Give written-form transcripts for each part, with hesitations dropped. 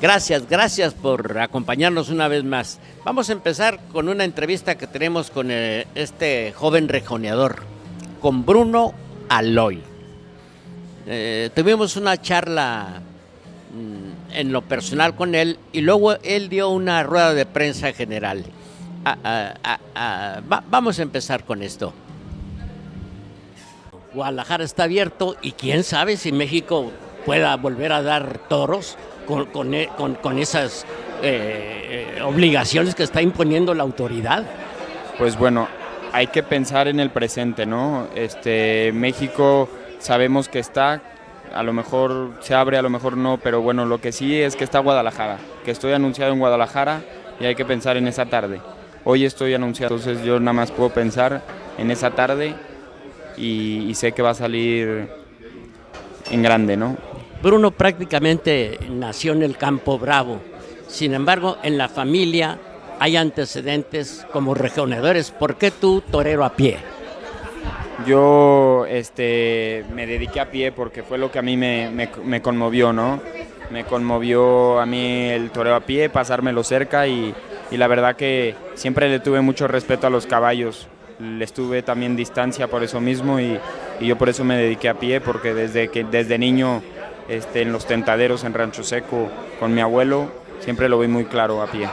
Gracias por acompañarnos una vez más. Vamos a empezar con una entrevista que tenemos con este joven rejoneador, con Bruno Aloy. Tuvimos una charla en lo personal con él y luego él dio una rueda de prensa general. Vamos a empezar con esto. Guadalajara está abierto y quién sabe si México pueda volver a dar toros con esas obligaciones que está imponiendo la autoridad. Pues bueno, hay que pensar en el presente, ¿no? México sabemos que está, a lo mejor se abre, a lo mejor no, pero bueno, lo que sí es que está Guadalajara, que estoy anunciado en Guadalajara y hay que pensar en esa tarde. Hoy estoy anunciado, entonces yo nada más puedo pensar en esa tarde y sé que va a salir en grande, ¿no? Bruno prácticamente nació en el Campo Bravo, sin embargo en la familia hay antecedentes como rejoneadores. ¿Por qué tú torero a pie? Yo me dediqué a pie porque fue lo que a mí me conmovió, ¿no? Me conmovió a mí el toreo a pie, pasármelo cerca y la verdad que siempre le tuve mucho respeto a los caballos. Les tuve también distancia por eso mismo y yo por eso me dediqué a pie, porque desde niño en los tentaderos en Rancho Seco con mi abuelo siempre lo vi muy claro a pie.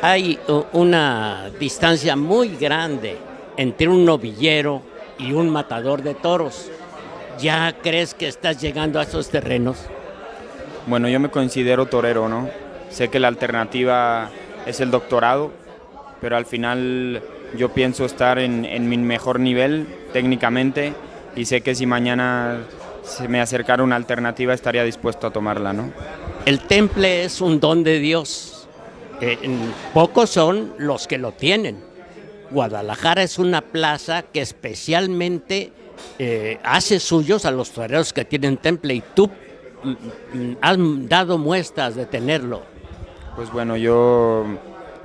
Hay una distancia muy grande entre un novillero y un matador de toros. ¿Ya crees que estás llegando a esos terrenos? Bueno, yo me considero torero, ¿no? Sé que la alternativa es el doctorado, pero al final yo pienso estar en mi mejor nivel técnicamente y sé que si mañana se me acercara una alternativa estaría dispuesto a tomarla, ¿no? El temple es un don de Dios. Pocos son los que lo tienen. Guadalajara es una plaza que especialmente hace suyos a los toreros que tienen temple y tú has dado muestras de tenerlo. Pues bueno, yo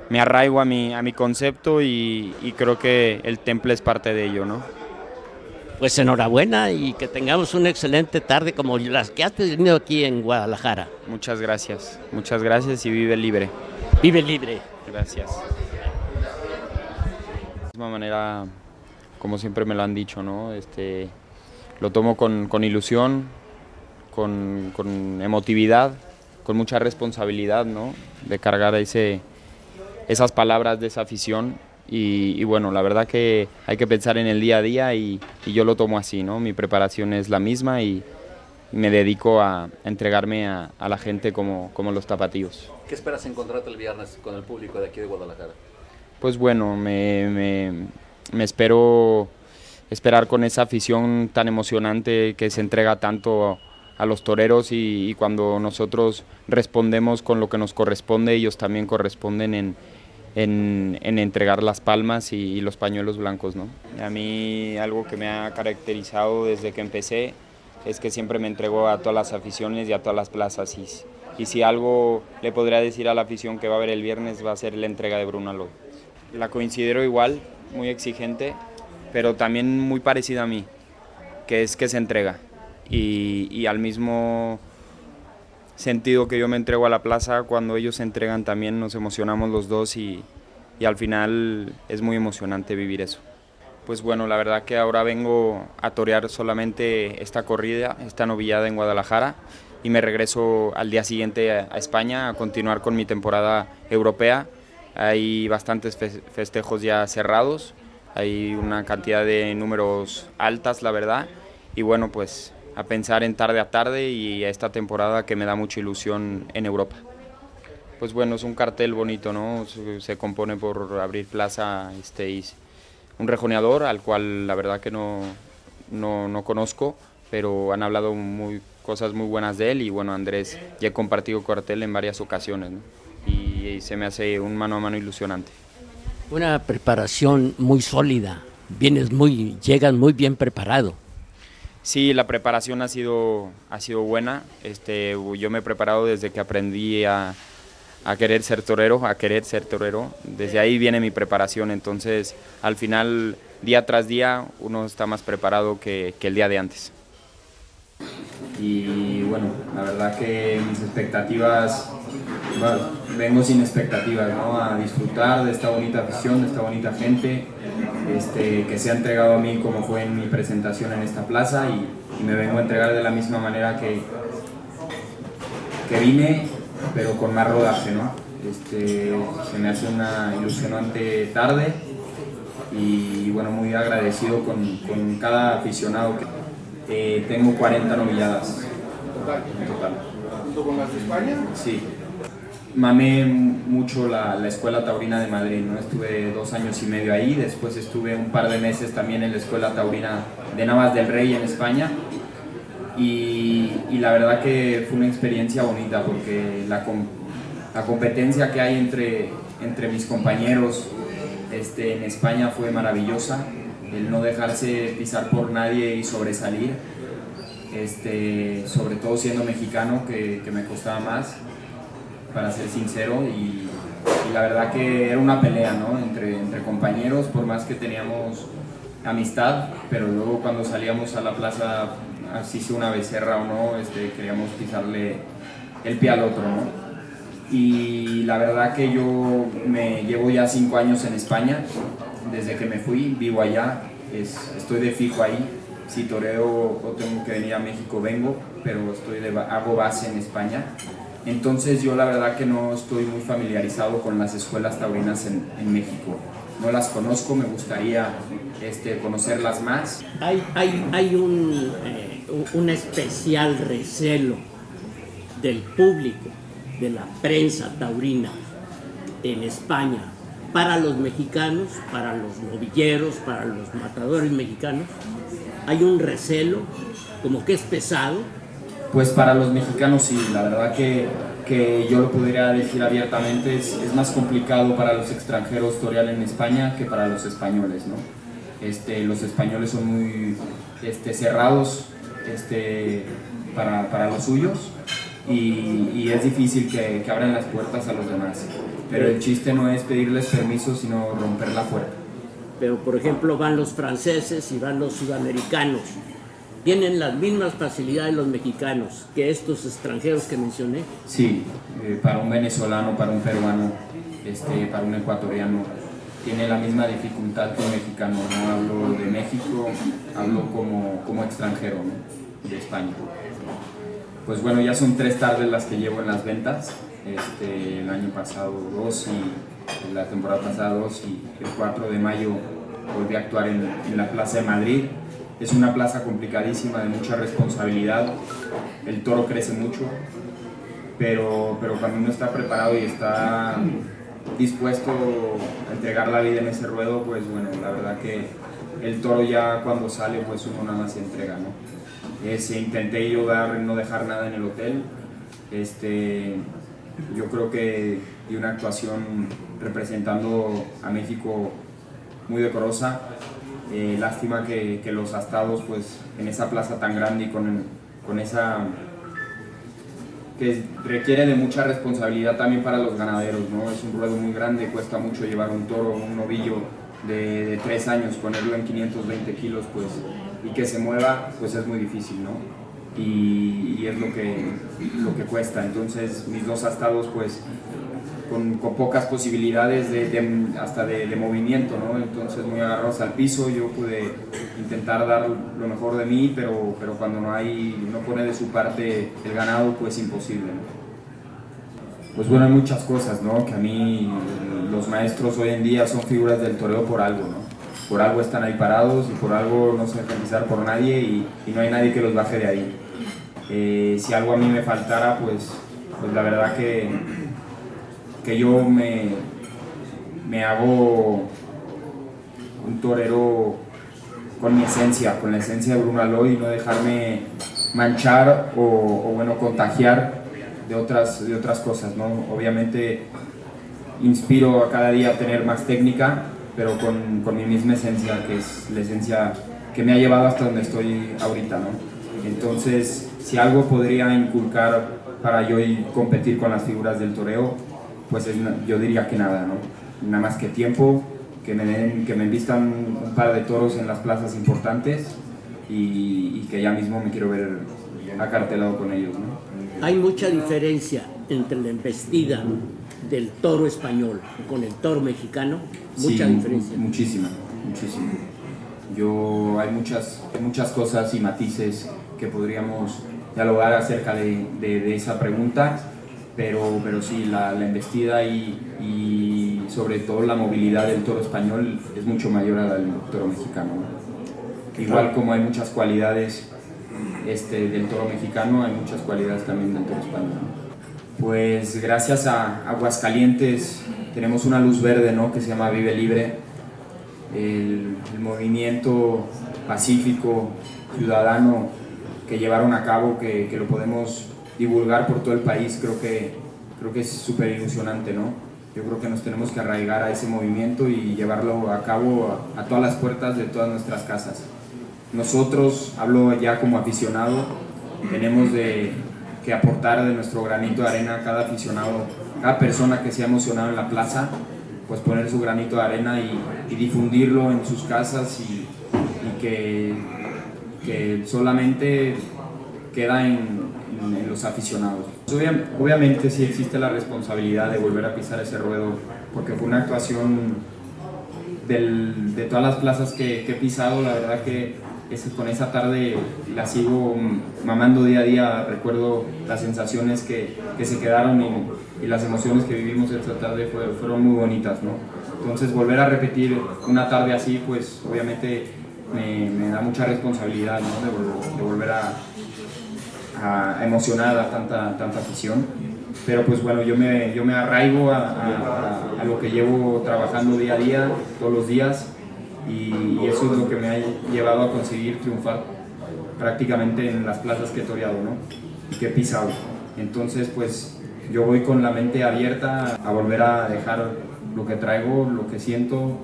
me arraigo a mi concepto y creo que el temple es parte de ello, ¿no? Pues enhorabuena y que tengamos una excelente tarde como las que has tenido aquí en Guadalajara. Muchas gracias y vive libre. Vive libre. Gracias. De la misma manera, como siempre me lo han dicho, ¿no? Lo tomo con ilusión, con emotividad, con mucha responsabilidad, ¿no? De cargar esas palabras de esa afición. Y bueno, la verdad que hay que pensar en el día a día y yo lo tomo así, ¿no? Mi preparación es la misma y me dedico a entregarme a la gente como los tapatíos. ¿Qué esperas encontrarte el viernes con el público de aquí de Guadalajara? Pues bueno, me espero esperar con esa afición tan emocionante que se entrega tanto a los toreros y cuando nosotros respondemos con lo que nos corresponde, ellos también corresponden en entregar las palmas y los pañuelos blancos, ¿no? A mí algo que me ha caracterizado desde que empecé es que siempre me entrego a todas las aficiones y a todas las plazas y si algo le podría decir a la afición que va a haber el viernes va a ser la entrega de Bruno Aloy. La considero igual, muy exigente, pero también muy parecida a mí, que es que se entrega y al mismo sentido que yo me entrego a la plaza, cuando ellos se entregan también nos emocionamos los dos y al final es muy emocionante vivir eso. Pues bueno, la verdad que ahora vengo a torear solamente esta corrida, esta novillada en Guadalajara y me regreso al día siguiente a España a continuar con mi temporada europea. Hay bastantes festejos ya cerrados, hay una cantidad de números altas, la verdad, y bueno, pues a pensar en tarde a tarde y a esta temporada que me da mucha ilusión en Europa. Pues bueno, es un cartel bonito, ¿no? Se compone por Abril Plaza y un rejoneador al cual la verdad que no conozco, pero han hablado cosas muy buenas de él y bueno, Andrés ya he compartido cartel en varias ocasiones, ¿no? Y se me hace un mano a mano ilusionante. Una preparación muy sólida, llegas muy bien preparado. Sí, la preparación ha sido buena. Yo me he preparado desde que aprendí a querer ser torero, Desde ahí viene mi preparación. Entonces, al final, día tras día, uno está más preparado que el día de antes. y bueno, la verdad que mis expectativas, bueno, vengo sin expectativas, ¿no? A disfrutar de esta bonita afición, de esta bonita gente, que se ha entregado a mí como fue en mi presentación en esta plaza, y me vengo a entregar de la misma manera que vine, pero con más rodaje, ¿no? Se me hace una ilusionante tarde y bueno, muy agradecido con cada aficionado. Tengo 40 novilladas en total. ¿Junto con las de España? Sí. Mamé mucho la Escuela Taurina de Madrid, ¿no? Estuve 2 años y medio ahí, después estuve un par de meses también en la Escuela Taurina de Navas del Rey en España, y la verdad que fue una experiencia bonita porque la competencia que hay entre mis compañeros en España fue maravillosa, el no dejarse pisar por nadie y sobresalir, sobre todo siendo mexicano, que me costaba más, para ser sincero, y la verdad que era una pelea, ¿no? entre compañeros, por más que teníamos amistad, pero luego cuando salíamos a la plaza, así sea una becerra o no, queríamos pisarle el pie al otro, ¿no? Y la verdad que yo me llevo ya 5 años en España, desde que me fui, vivo allá, estoy de fijo ahí. Si toreo o tengo que venir a México, vengo, pero hago base en España. Entonces yo la verdad que no estoy muy familiarizado con las escuelas taurinas en México. No las conozco, me gustaría conocerlas más. Hay un especial recelo del público, de la prensa taurina en España, para los mexicanos, para los novilleros, para los matadores mexicanos. Hay un recelo, como que es pesado. Pues para los mexicanos sí, la verdad que yo lo podría decir abiertamente, es más complicado para los extranjeros torear en España que para los españoles, ¿no? Los españoles son muy cerrados para los suyos, y es difícil que abran las puertas a los demás. Pero el chiste no es pedirles permiso, sino romper la puerta. Pero por ejemplo van los franceses y van los sudamericanos. ¿Tienen las mismas facilidades los mexicanos que estos extranjeros que mencioné? Sí, para un venezolano, para un peruano, para un ecuatoriano, tiene la misma dificultad que un mexicano. No hablo de México, hablo como extranjero, ¿no? De España. Pues bueno, ya son 3 tardes las que llevo en las ventas. El año pasado 2, y la temporada pasada 2, y el 4 de mayo volví a actuar en la Plaza de Madrid. Es una plaza complicadísima, de mucha responsabilidad. El toro crece mucho, pero cuando uno está preparado y está dispuesto a entregar la vida en ese ruedo, pues bueno, la verdad que el toro ya cuando sale, pues uno nada más se entrega, ¿no? Intenté yo no dejar nada en el hotel. Yo creo que di una actuación representando a México muy decorosa. Lástima que los astados, pues en esa plaza tan grande y con esa que requiere de mucha responsabilidad también para los ganaderos, ¿no? Es un ruedo muy grande, cuesta mucho llevar un toro, un novillo de 3 años, ponerlo en 520 kilos, pues, y que se mueva, pues es muy difícil, ¿no? Y es lo que cuesta. Entonces mis 2 astados, pues con pocas posibilidades hasta de movimiento, ¿no? Entonces muy agarrados al piso. Yo pude intentar dar lo mejor de mí, pero cuando no pone de su parte el ganado, pues imposible, ¿no? Pues bueno, hay muchas cosas, ¿no? Que a mí los maestros hoy en día son figuras del toreo por algo, ¿no? Por algo están ahí parados y por algo no se dejan pisar por nadie, y no hay nadie que los baje de ahí. Si algo a mí me faltara, pues la verdad que yo me hago un torero con mi esencia, con la esencia de Bruno Aloy, y no dejarme manchar o bueno, contagiar de otras cosas, ¿no? Obviamente inspiro a cada día a tener más técnica, pero con mi misma esencia, que es la esencia que me ha llevado hasta donde estoy ahorita, ¿no? Entonces, si algo podría inculcar para yo competir con las figuras del toreo, pues yo diría que nada, ¿no? Nada más que tiempo, que me envistan un par de toros en las plazas importantes, y que ya mismo me quiero ver acartelado con ellos, ¿no? Hay mucha diferencia entre la embestida del toro español con el toro mexicano, mucha diferencia. Muchísima. Hay muchas cosas y matices que podríamos dialogar acerca de esa pregunta, pero sí, la embestida y sobre todo la movilidad del toro español es mucho mayor a la del toro mexicano, ¿no? Igual como hay muchas cualidades del toro mexicano, hay muchas cualidades también del toro español. Pues gracias a Aguascalientes tenemos una luz verde, ¿no?, que se llama Vive Libre, el movimiento pacífico, ciudadano que llevaron a cabo, que lo podemos divulgar por todo el país. Creo que es súper ilusionante, ¿no? Yo creo que nos tenemos que arraigar a ese movimiento y llevarlo a cabo a todas las puertas de todas nuestras casas. Nosotros, hablo ya como aficionado, tenemos que aportar de nuestro granito de arena a cada aficionado, cada persona que se ha emocionado en la plaza, pues poner su granito de arena y difundirlo en sus casas y que solamente queda en los aficionados. Obviamente sí existe la responsabilidad de volver a pisar ese ruedo, porque fue una actuación de todas las plazas que he pisado. La verdad que con esa tarde la sigo mamando día a día. Recuerdo las sensaciones que se quedaron y las emociones que vivimos esta tarde fueron muy bonitas, ¿no? Entonces volver a repetir una tarde así, pues obviamente me da mucha responsabilidad, ¿no?, de volver a emocionar a tanta afición. Pero pues bueno, yo me arraigo a lo que llevo trabajando día a día, todos los días, y eso es lo que me ha llevado a conseguir triunfar prácticamente en las plazas que he toreado, ¿no?, y que he pisado. Entonces pues yo voy con la mente abierta a volver a dejar lo que traigo, lo que siento,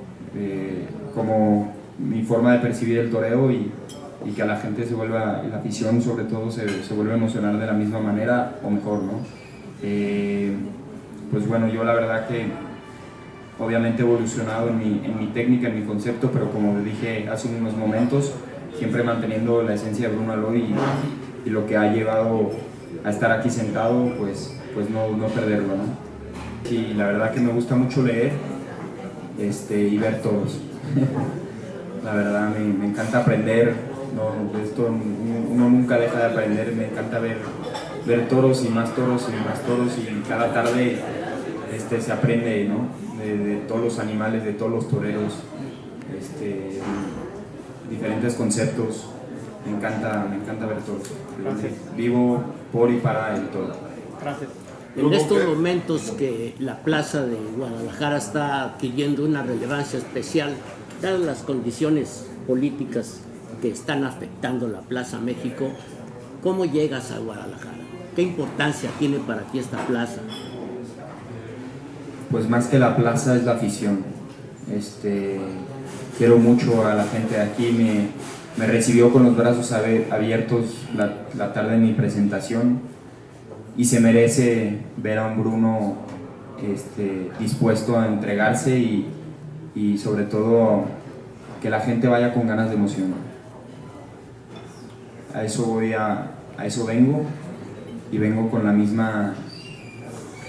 como mi forma de percibir el toreo, y que a la gente la afición sobre todo se vuelve a emocionar de la misma manera o mejor, ¿no? Pues bueno, yo la verdad que obviamente he evolucionado en mi técnica, en mi concepto, pero como dije hace unos momentos, siempre manteniendo la esencia de Bruno Aloy y lo que ha llevado a estar aquí sentado, pues no perderlo, ¿no? Y la verdad que me gusta mucho leer y ver toros. La verdad me encanta aprender, no, de esto uno nunca deja de aprender. Me encanta ver toros y más toros y más toros, y cada tarde se aprende, ¿no?, de todos los animales, de todos los toreros, diferentes conceptos. Me encanta ver toros. Vivo por y para el toro. Gracias. En estos momentos que la plaza de Guadalajara está adquiriendo una relevancia especial, dadas las condiciones políticas que están afectando la Plaza México, ¿cómo llegas a Guadalajara? ¿Qué importancia tiene para ti esta plaza? Pues más que la plaza es la afición. Quiero mucho a la gente de aquí, me recibió con los brazos abiertos la tarde de mi presentación, y se merece ver a un Bruno dispuesto a entregarse y sobre todo que la gente vaya con ganas de emoción. A eso vengo, y vengo con la misma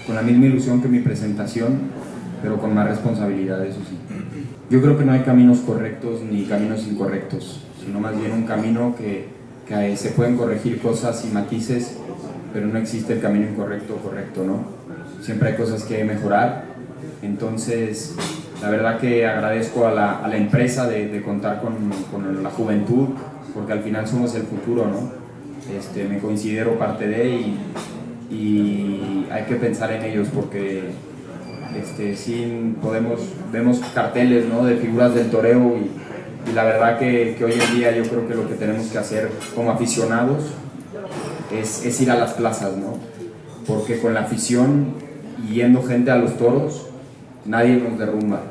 ilusión que mi presentación, pero con más responsabilidad, eso sí. Yo creo que no hay caminos correctos ni caminos incorrectos, sino más bien un camino que se pueden corregir cosas y matices, pero no existe el camino incorrecto o correcto, ¿no? Siempre hay cosas que mejorar. Entonces, la verdad que agradezco a la empresa de contar con la juventud, porque al final somos el futuro, ¿no? Me considero parte de, y hay que pensar en ellos, porque sí vemos carteles, ¿no?, de figuras del toreo, y la verdad que hoy en día yo creo que lo que tenemos que hacer como aficionados es ir a las plazas, ¿no? Porque con la afición y yendo gente a los toros, nadie nos derrumba,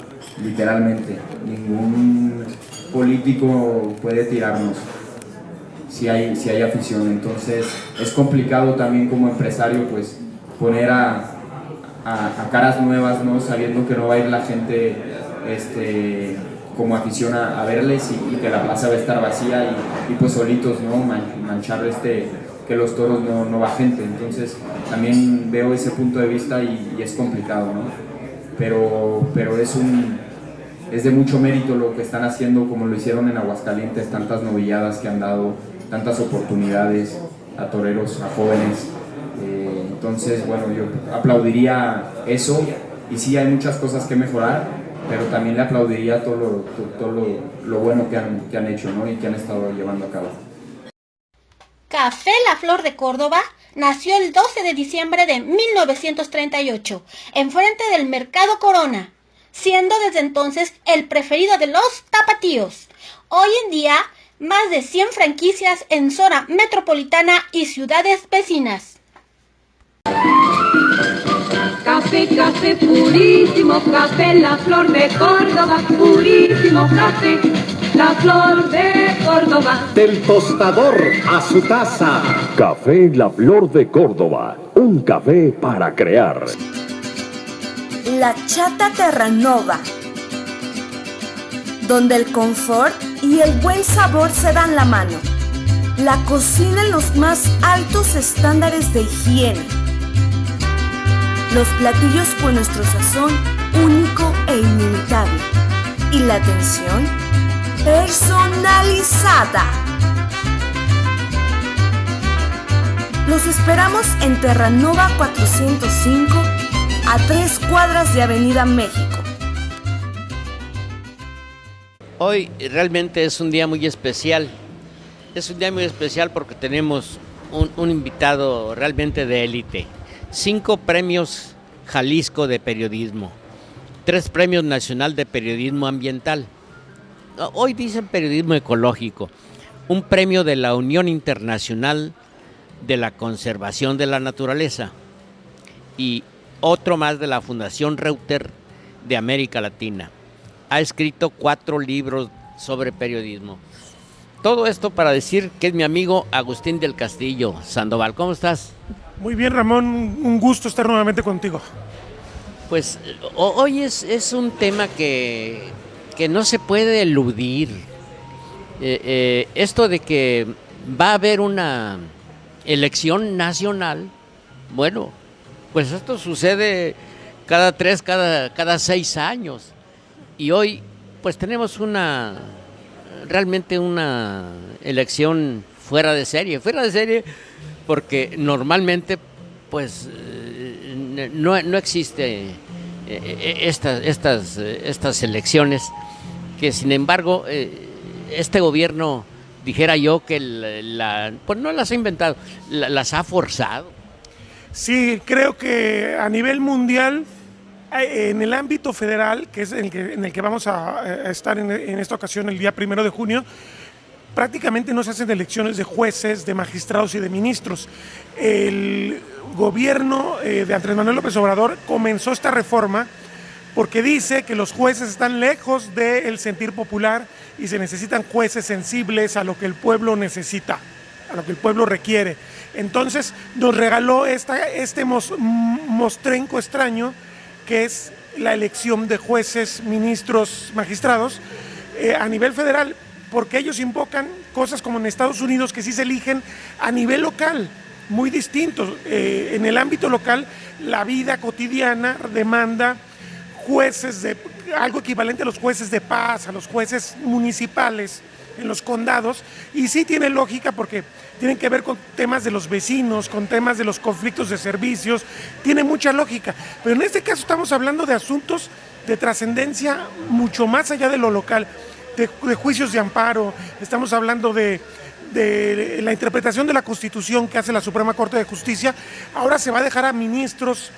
literalmente. Ningún político puede tirarnos si hay afición. Entonces es complicado también como empresario, pues, poner a caras nuevas, ¿no?, sabiendo que no va a ir la gente como afición a verles, y que la plaza va a estar vacía, y pues solitos, ¿no?, manchar que los toros no va gente. Entonces también veo ese punto de vista y es complicado, ¿no? Pero es de mucho mérito lo que están haciendo, como lo hicieron en Aguascalientes, tantas novilladas que han dado, tantas oportunidades a toreros, a jóvenes. Entonces, bueno, yo aplaudiría eso, y sí hay muchas cosas que mejorar, pero también le aplaudiría todo lo bueno que han hecho, ¿no? Y que han estado llevando a cabo. Café La Flor de Córdoba nació el 12 de diciembre de 1938, enfrente del Mercado Corona, siendo desde entonces el preferido de los tapatíos. Hoy en día, más de 100 franquicias en zona metropolitana y ciudades vecinas. Café, café purísimo, café La Flor de Córdoba, purísimo café, La Flor de Córdoba. Del tostador a su taza. Café La Flor de Córdoba, un café para crear. La Chata Terranova, donde el confort y el buen sabor se dan la mano. La cocina en los más altos estándares de higiene. Los platillos con nuestro sazón único e inimitable. Y la atención personalizada. Los esperamos en Terranova 405, a 3 cuadras de Avenida México. Hoy realmente es un día muy especial. Es un día muy especial porque tenemos un invitado realmente de élite. 5 premios Jalisco de periodismo, 3 premios Nacional de Periodismo Ambiental. Hoy dicen periodismo ecológico, un premio de la Unión Internacional de la Conservación de la Naturaleza y otro más de la Fundación Reuter de América Latina. Ha escrito 4 libros sobre periodismo. Todo esto para decir que es mi amigo Agustín del Castillo Sandoval. ¿Cómo estás? Muy bien, Ramón, un gusto estar nuevamente contigo. Pues hoy es un tema que no se puede eludir. Esto de que va a haber una elección nacional, bueno, pues esto sucede cada 3, cada 6 años. Y hoy pues tenemos realmente una elección fuera de serie porque normalmente pues no existe estas elecciones, que sin embargo este gobierno, dijera yo, que pues no las ha inventado, las ha forzado. Sí, creo que a nivel mundial, en el ámbito federal, que es en el que vamos a estar en esta ocasión el día 1 de junio, prácticamente no se hacen elecciones de jueces, de magistrados y de ministros. El gobierno de Andrés Manuel López Obrador comenzó esta reforma porque dice que los jueces están lejos del sentir popular y se necesitan jueces sensibles a lo que el pueblo necesita, a lo que el pueblo requiere. Entonces nos regaló este mostrenco extraño, que es la elección de jueces, ministros, magistrados a nivel federal, porque ellos invocan cosas como en Estados Unidos, que sí se eligen a nivel local, muy distintos. En el ámbito local, la vida cotidiana demanda jueces algo equivalente a los jueces de paz, a los jueces municipales en los condados, y sí tiene lógica porque tienen que ver con temas de los vecinos, con temas de los conflictos de servicios, tiene mucha lógica, pero en este caso estamos hablando de asuntos de trascendencia mucho más allá de lo local, de juicios de amparo, estamos hablando de la interpretación de la Constitución que hace la Suprema Corte de Justicia. Ahora se va a dejar a ministros,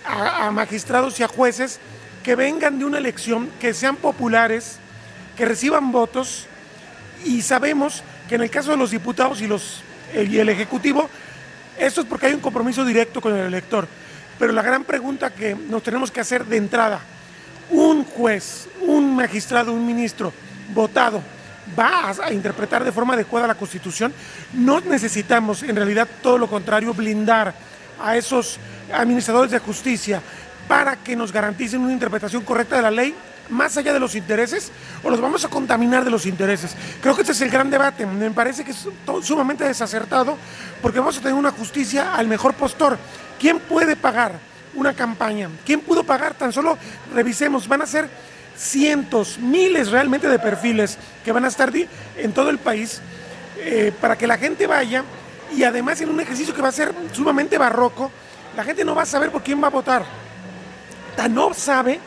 a magistrados y a jueces que vengan de una elección, que sean populares, que reciban votos, y sabemos que en el caso de los diputados y el Ejecutivo, esto es porque hay un compromiso directo con el elector. Pero la gran pregunta que nos tenemos que hacer de entrada, ¿un juez, un magistrado, un ministro votado va a interpretar de forma adecuada la Constitución? No necesitamos, en realidad, todo lo contrario, blindar a esos administradores de justicia para que nos garanticen una interpretación correcta de la ley. más allá de los intereses o los vamos a contaminar de los intereses? Creo que este es el gran debate. Me parece que es sumamente desacertado porque vamos a tener una justicia al mejor postor. ¿Quién puede pagar una campaña? ¿Quién pudo pagar? Tan solo revisemos, van a ser cientos, miles realmente de perfiles que van a estar en todo el país para que la gente vaya, y además en un ejercicio que va a ser sumamente barroco. La gente no va a saber por quién va a votar. Tan no sabe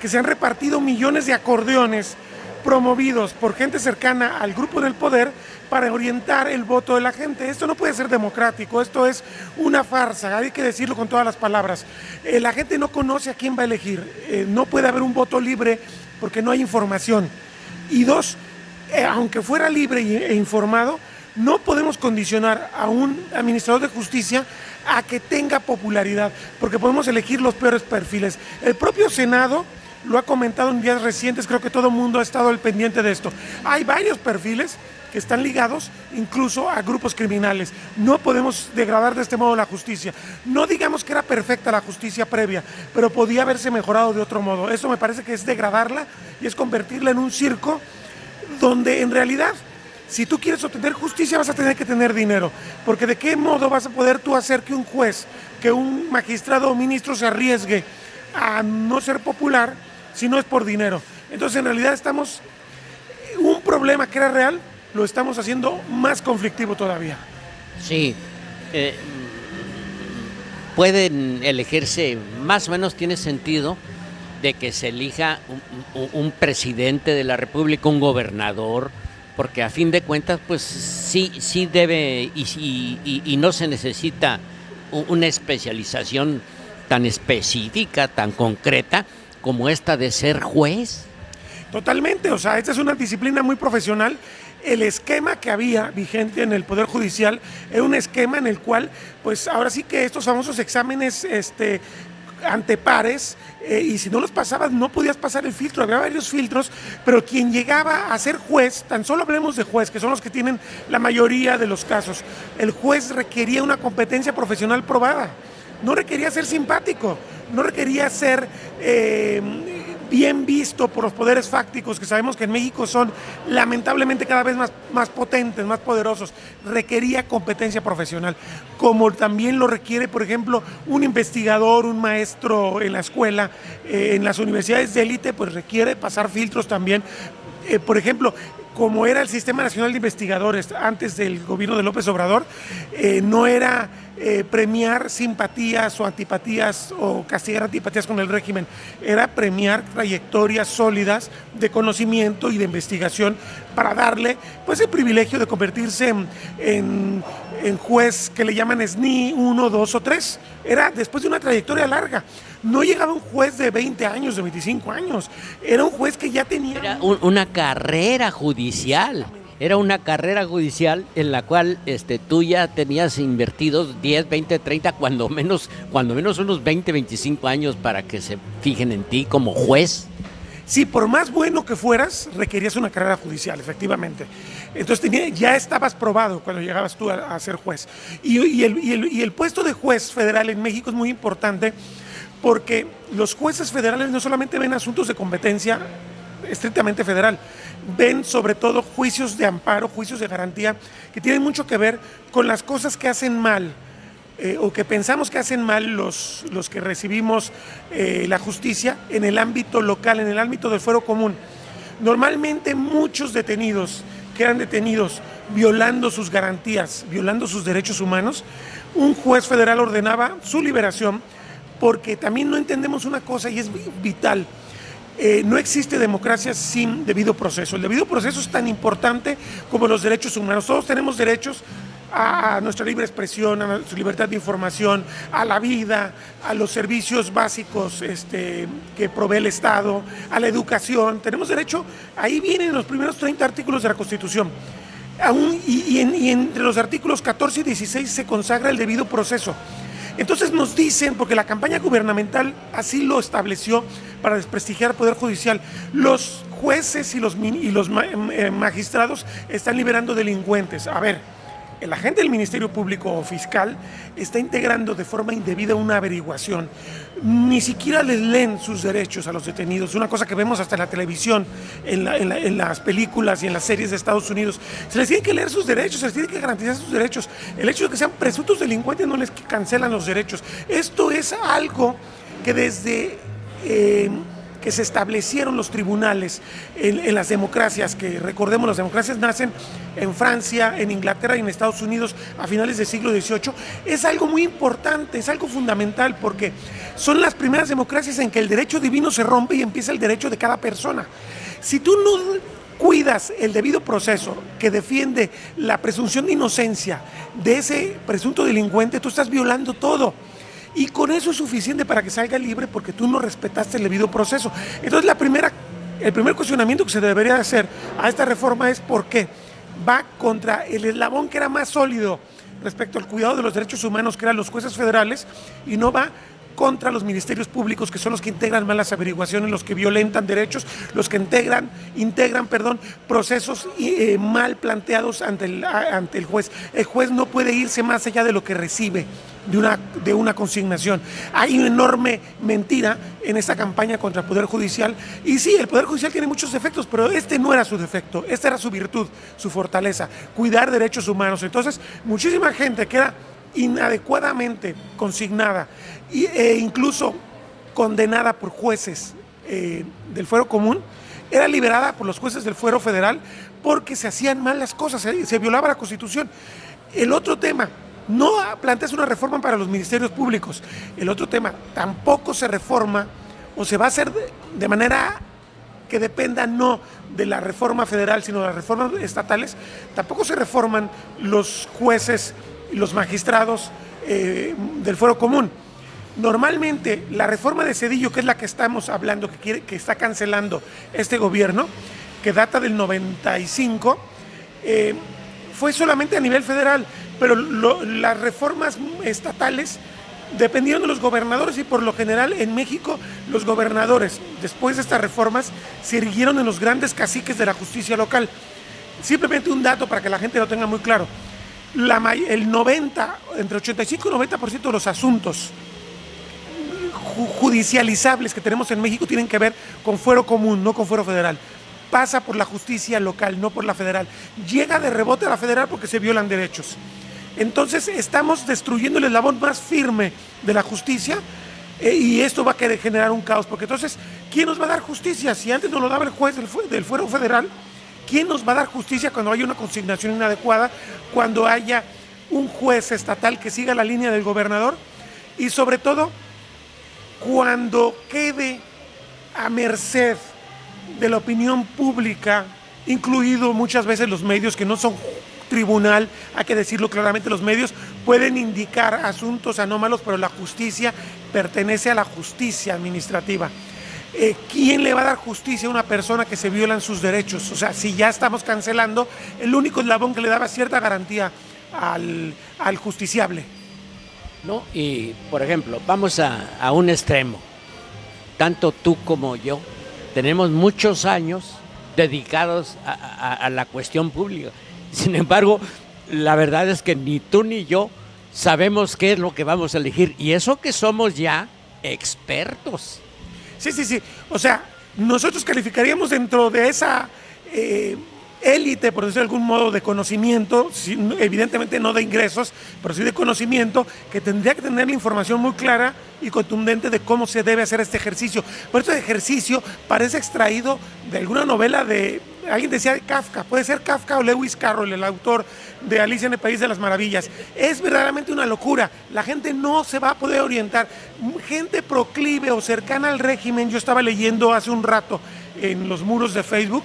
que se han repartido millones de acordeones promovidos por gente cercana al grupo del poder para orientar el voto de la gente. Esto no puede ser democrático, esto es una farsa, hay que decirlo con todas las palabras. La gente no conoce a quién va a elegir, no puede haber un voto libre porque no hay información. Y dos, aunque fuera libre e informado, no podemos condicionar a un administrador de justicia a que tenga popularidad, porque podemos elegir los peores perfiles. El propio Senado lo ha comentado en días recientes, creo que todo el mundo ha estado al pendiente de esto. Hay varios perfiles que están ligados incluso a grupos criminales. No podemos degradar de este modo la justicia. No digamos que era perfecta la justicia previa, pero podía haberse mejorado de otro modo. Eso me parece que es degradarla y es convertirla en un circo donde en realidad, si tú quieres obtener justicia, vas a tener que tener dinero, porque ¿de qué modo vas a poder tú hacer que un juez, que un magistrado o ministro se arriesgue a no ser popular si no es por dinero? Entonces, en realidad un problema que era real, lo estamos haciendo más conflictivo todavía. Sí, pueden elegirse, más o menos tiene sentido de que se elija un presidente de la República, un gobernador, porque a fin de cuentas, pues sí debe y no se necesita una especialización tan específica, tan concreta como esta de ser juez. Totalmente, o sea, esta es una disciplina muy profesional. El esquema que había vigente en el Poder Judicial era un esquema en el cual, pues ahora sí que estos famosos exámenes ante pares, y si no los pasabas no podías pasar el filtro, había varios filtros, pero quien llegaba a ser juez, tan solo hablemos de juez, que son los que tienen la mayoría de los casos, el juez requería una competencia profesional probada, no requería ser simpático, no requería ser bien visto por los poderes fácticos, que sabemos que en México son lamentablemente cada vez más potentes, más poderosos. Requería competencia profesional, como también lo requiere, por ejemplo, un investigador, un maestro en la escuela, en las universidades de élite, pues requiere pasar filtros también. Por ejemplo, como era el Sistema Nacional de Investigadores antes del gobierno de López Obrador, no era premiar simpatías o antipatías o castigar antipatías con el régimen, era premiar trayectorias sólidas de conocimiento y de investigación para darle pues el privilegio de convertirse en juez que le llaman SNI 1, 2 o 3. Era después de una trayectoria larga. No llegaba un juez de 20 años, de 25 años. Era un juez que ya tenía... Era una carrera judicial. Era una carrera judicial en la cual tú ya tenías invertidos 10, 20, 30, cuando menos unos 20, 25 años para que se fijen en ti como juez. Sí, por más bueno que fueras, requerías una carrera judicial, efectivamente. Entonces ya estabas probado cuando llegabas tú a ser juez. Y el puesto de juez federal en México es muy importante porque los jueces federales no solamente ven asuntos de competencia estrictamente federal, ven sobre todo juicios de amparo, juicios de garantía, que tienen mucho que ver con las cosas que hacen mal, o que pensamos que hacen mal los que recibimos la justicia en el ámbito local, en el ámbito del fuero común. Normalmente muchos detenidos que eran detenidos violando sus garantías, violando sus derechos humanos, un juez federal ordenaba su liberación, porque también no entendemos una cosa y es vital. No existe democracia sin debido proceso. El debido proceso es tan importante como los derechos humanos. Todos tenemos derechos a nuestra libre expresión, a nuestra libertad de información, a la vida, a los servicios básicos que provee el Estado, a la educación. Tenemos derecho, ahí vienen los primeros 30 artículos de la Constitución. Y entre los artículos 14 y 16 se consagra el debido proceso. Entonces nos dicen, porque la campaña gubernamental así lo estableció para desprestigiar al Poder Judicial, los jueces y los magistrados están liberando delincuentes. A ver, el agente del Ministerio Público o fiscal está integrando de forma indebida una averiguación. ni siquiera les leen sus derechos a los detenidos, una cosa que vemos hasta en la televisión, en las películas y en las series de Estados Unidos. Se les tiene que leer sus derechos, se les tiene que garantizar sus derechos. El hecho de que sean presuntos delincuentes no les cancelan los derechos. Esto es algo que desde que se establecieron los tribunales en las democracias, que recordemos, las democracias nacen en Francia, en Inglaterra y en Estados Unidos a finales del siglo XVIII, es algo muy importante, es algo fundamental, porque son las primeras democracias en que el derecho divino se rompe y empieza el derecho de cada persona. Si tú no cuidas el debido proceso que defiende la presunción de inocencia de ese presunto delincuente, tú estás violando todo. Y con eso es suficiente para que salga libre, porque tú no respetaste el debido proceso. Entonces el primer cuestionamiento que se debería hacer a esta reforma es por qué va contra el eslabón que era más sólido respecto al cuidado de los derechos humanos, que eran los jueces federales, y no va contra los ministerios públicos, que son los que integran malas averiguaciones, los que violentan derechos, los que integran procesos mal planteados ante el juez. El juez no puede irse más allá de lo que recibe de una consignación. Hay una enorme mentira en esta campaña contra el Poder Judicial, y sí, el Poder Judicial tiene muchos defectos, pero este no era su defecto, esta era su virtud, su fortaleza, cuidar derechos humanos. Entonces, muchísima gente que era inadecuadamente consignada e incluso condenada por jueces del fuero común, era liberada por los jueces del fuero federal porque se hacían mal las cosas, se violaba la Constitución. El otro tema, no planteas una reforma para los ministerios públicos. El otro tema, tampoco se reforma, o se va a hacer de manera que dependa no de la reforma federal, sino de las reformas estatales. Tampoco se reforman los jueces y los magistrados del fuero común. Normalmente la reforma de Zedillo, que es la que estamos hablando, que está cancelando este gobierno, que data del 95, fue solamente a nivel federal, pero las reformas estatales dependieron de los gobernadores, y por lo general en México los gobernadores, después de estas reformas, se erigieron en los grandes caciques de la justicia local. Simplemente un dato para que la gente lo tenga muy claro. Entre 85 y 90% de los asuntos judicializables que tenemos en México tienen que ver con fuero común, no con fuero federal. Pasa por la justicia local, no por la federal. Llega de rebote a la federal porque se violan derechos. Entonces estamos destruyendo el eslabón más firme de la justicia, y esto va a querer generar un caos, porque entonces, ¿quién nos va a dar justicia? Si antes nos lo daba el juez del fuero federal, ¿quién nos va a dar justicia cuando haya una consignación inadecuada, cuando haya un juez estatal que siga la línea del gobernador, y sobre todo cuando quede a merced de la opinión pública, incluido muchas veces los medios, que no son tribunal, hay que decirlo claramente, los medios pueden indicar asuntos anómalos, pero la justicia pertenece a la justicia administrativa. ¿Quién le va a dar justicia a una persona que se violan sus derechos? O sea, si ya estamos cancelando el único eslabón que le daba cierta garantía al justiciable. ¿No? Y, por ejemplo, vamos a un extremo. Tanto tú como yo tenemos muchos años dedicados a la cuestión pública. Sin embargo, la verdad es que ni tú ni yo sabemos qué es lo que vamos a elegir. Y eso que somos ya expertos. Sí. O sea, nosotros calificaríamos dentro de esa élite, por decirlo de algún modo, de conocimiento, evidentemente no de ingresos, pero sí de conocimiento, que tendría que tener la información muy clara y contundente de cómo se debe hacer este ejercicio. Por este ejercicio parece extraído de alguna novela de, alguien decía, de Kafka, puede ser Kafka o Lewis Carroll, el autor de Alicia en el País de las Maravillas. Es verdaderamente una locura, la gente no se va a poder orientar. Gente proclive o cercana al régimen, yo estaba leyendo hace un rato en los muros de Facebook,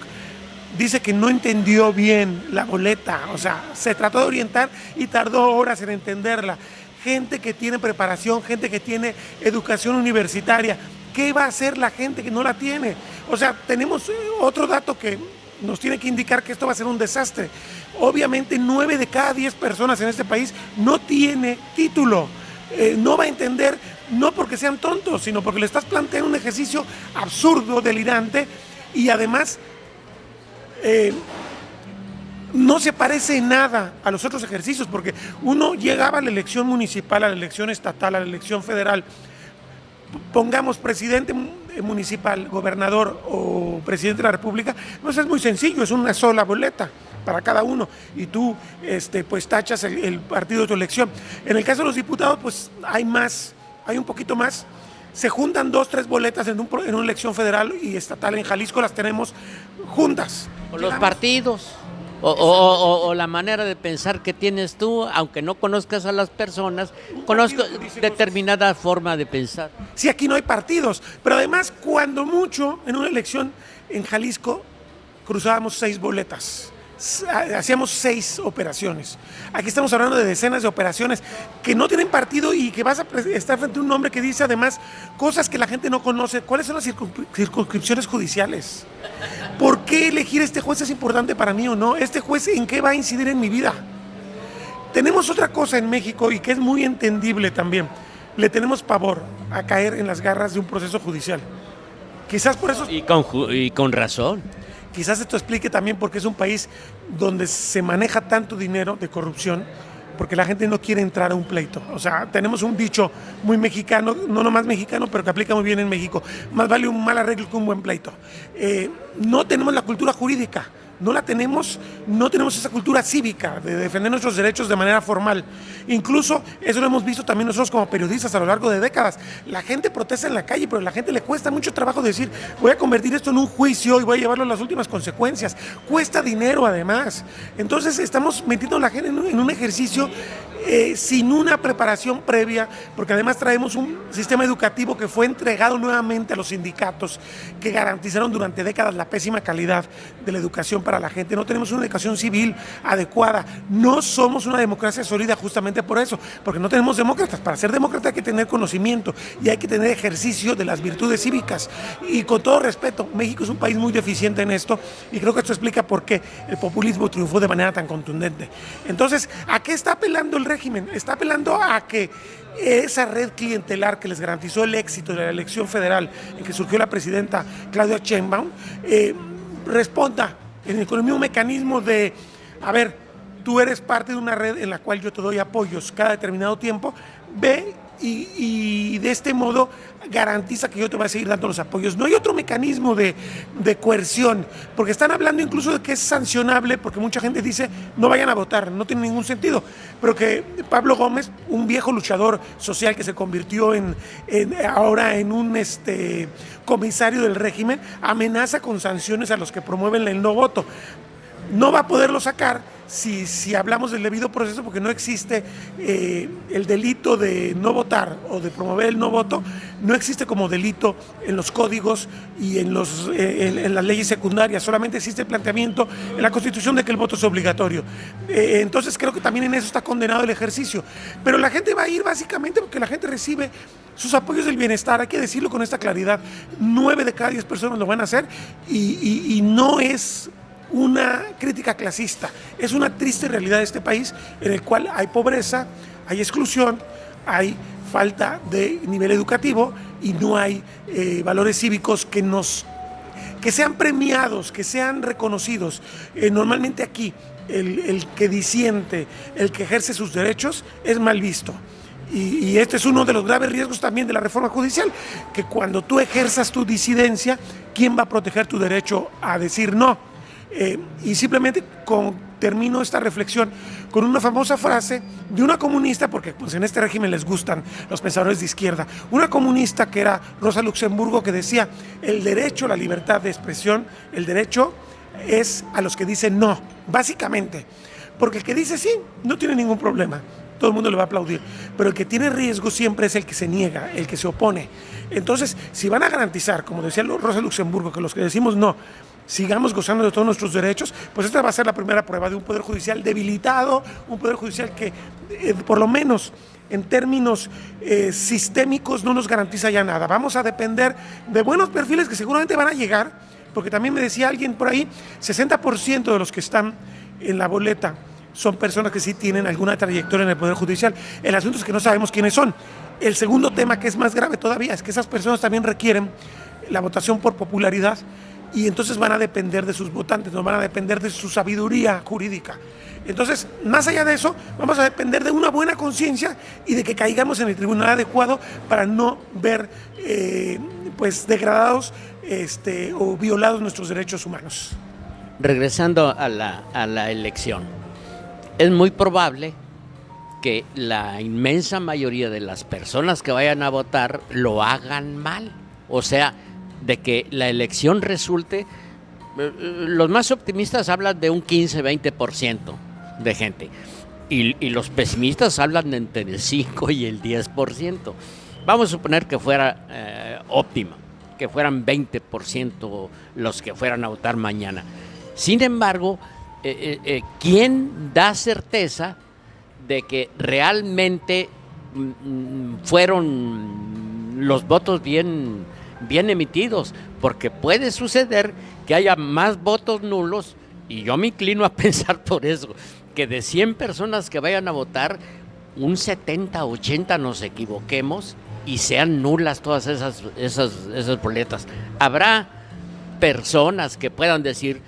dice que no entendió bien la boleta, o sea, se trató de orientar y tardó horas en entenderla. Gente que tiene preparación, gente que tiene educación universitaria, ¿qué va a hacer la gente que no la tiene? O sea, tenemos otro dato que nos tiene que indicar que esto va a ser un desastre. Obviamente 9 de cada 10 personas en este país no tiene título, no va a entender, no porque sean tontos, sino porque le estás planteando un ejercicio absurdo, delirante, y además no se parece en nada a los otros ejercicios, porque uno llegaba a la elección municipal, a la elección estatal, a la elección federal, pongamos presidente municipal, gobernador o presidente de la República, pues es muy sencillo, es una sola boleta para cada uno y tú pues tachas el partido de tu elección. En el caso de los diputados, pues hay un poquito más. Se juntan 2, 3 boletas en una elección federal y estatal. En Jalisco las tenemos juntas. O los partidos, o la manera de pensar que tienes tú, aunque no conozcas a las personas, conozco determinada forma de pensar. Sí, aquí no hay partidos, pero además, cuando mucho, en una elección en Jalisco, cruzábamos 6 boletas. Hacíamos 6 operaciones. Aquí estamos hablando de decenas de operaciones que no tienen partido y que vas a estar frente a un hombre que dice además cosas que la gente no conoce. ¿Cuáles son las circunscripciones judiciales? ¿Por qué elegir este juez es importante para mí o no? ¿Este juez en qué va a incidir en mi vida? Tenemos otra cosa en México y que es muy entendible también. Le tenemos pavor a caer en las garras de un proceso judicial. Quizás por eso... Y con razón. Quizás esto explique también por qué es un país donde se maneja tanto dinero de corrupción, porque la gente no quiere entrar a un pleito. O sea, tenemos un dicho muy mexicano, no nomás mexicano, pero que aplica muy bien en México: más vale un mal arreglo que un buen pleito. No tenemos la cultura jurídica, no tenemos esa cultura cívica de defender nuestros derechos de manera formal. Incluso eso lo hemos visto también nosotros como periodistas a lo largo de décadas. La gente protesta en la calle, pero a la gente le cuesta mucho trabajo decir: voy a convertir esto en un juicio y voy a llevarlo a las últimas consecuencias. Cuesta dinero además. Entonces estamos metiendo a la gente en un ejercicio sin una preparación previa, porque además traemos un sistema educativo que fue entregado nuevamente a los sindicatos que garantizaron durante décadas la pésima calidad de la educación para la gente. No tenemos una educación civil adecuada, no somos una democracia sólida justamente por eso, porque no tenemos demócratas. Para ser demócrata hay que tener conocimiento y hay que tener ejercicio de las virtudes cívicas, y con todo respeto, México es un país muy deficiente en esto, y creo que esto explica por qué el populismo triunfó de manera tan contundente. Entonces, ¿a qué está apelando el régimen? Está apelando a que esa red clientelar que les garantizó el éxito de la elección federal en que surgió la presidenta Claudia Sheinbaum responda con el mismo mecanismo de: a ver, tú eres parte de una red en la cual yo te doy apoyos cada determinado tiempo, ve y de este modo garantiza que yo te voy a seguir dando los apoyos. No hay otro mecanismo de coerción, porque están hablando incluso de que es sancionable, porque mucha gente dice: no vayan a votar, no tiene ningún sentido, pero que Pablo Gómez, un viejo luchador social que se convirtió ahora en un comisario del régimen, amenaza con sanciones a los que promueven el no voto. No va a poderlo sacar si hablamos del debido proceso, porque no existe el delito de no votar o de promover el no voto, no existe como delito en los códigos y en las leyes secundarias. Solamente existe el planteamiento en la Constitución de que el voto es obligatorio. Entonces creo que también en eso está condenado el ejercicio. Pero la gente va a ir básicamente porque la gente recibe sus apoyos del bienestar. Hay que decirlo con esta claridad: 9 de cada 10 personas lo van a hacer, y no es una crítica clasista, es una triste realidad de este país en el cual hay pobreza, hay exclusión, hay falta de nivel educativo y no hay valores cívicos que sean premiados, que sean reconocidos. Normalmente aquí el que disiente, el que ejerce sus derechos es mal visto. Y este es uno de los graves riesgos también de la reforma judicial, que cuando tú ejerzas tu disidencia, ¿quién va a proteger tu derecho a decir no? Y simplemente termino esta reflexión con una famosa frase de una comunista, porque pues en este régimen les gustan los pensadores de izquierda, una comunista que era Rosa Luxemburgo, que decía: el derecho a la libertad de expresión, el derecho es a los que dicen no, básicamente, porque el que dice sí no tiene ningún problema, todo el mundo le va a aplaudir, pero el que tiene riesgo siempre es el que se niega, el que se opone. Entonces, si van a garantizar, como decía Rosa Luxemburgo, que los que decimos no sigamos gozando de todos nuestros derechos, pues esta va a ser la primera prueba de un poder judicial debilitado, un poder judicial que por lo menos en términos sistémicos no nos garantiza ya nada. Vamos a depender de buenos perfiles que seguramente van a llegar, porque también me decía alguien por ahí: 60% de los que están en la boleta son personas que sí tienen alguna trayectoria en el Poder Judicial. El asunto es que no sabemos quiénes son. El segundo tema, que es más grave todavía, es que esas personas también requieren la votación por popularidad, y entonces van a depender de sus votantes, no van a depender de su sabiduría jurídica. Entonces, más allá de eso, vamos a depender de una buena conciencia y de que caigamos en el tribunal adecuado para no ver pues degradados o violados nuestros derechos humanos. Regresando a la elección, es muy probable que la inmensa mayoría de las personas que vayan a votar lo hagan mal. O sea, de que la elección resulte, los más optimistas hablan de un 15-20% de gente y los pesimistas hablan de entre el 5 y el 10%. Vamos a suponer que fuera óptima, que fueran 20% los que fueran a votar mañana. Sin embargo, ¿quién da certeza de que realmente fueron los votos bien emitidos? Porque puede suceder que haya más votos nulos, y yo me inclino a pensar por eso, que de 100 personas que vayan a votar, un 70, 80 nos equivoquemos y sean nulas todas esas boletas. Habrá personas que puedan decir,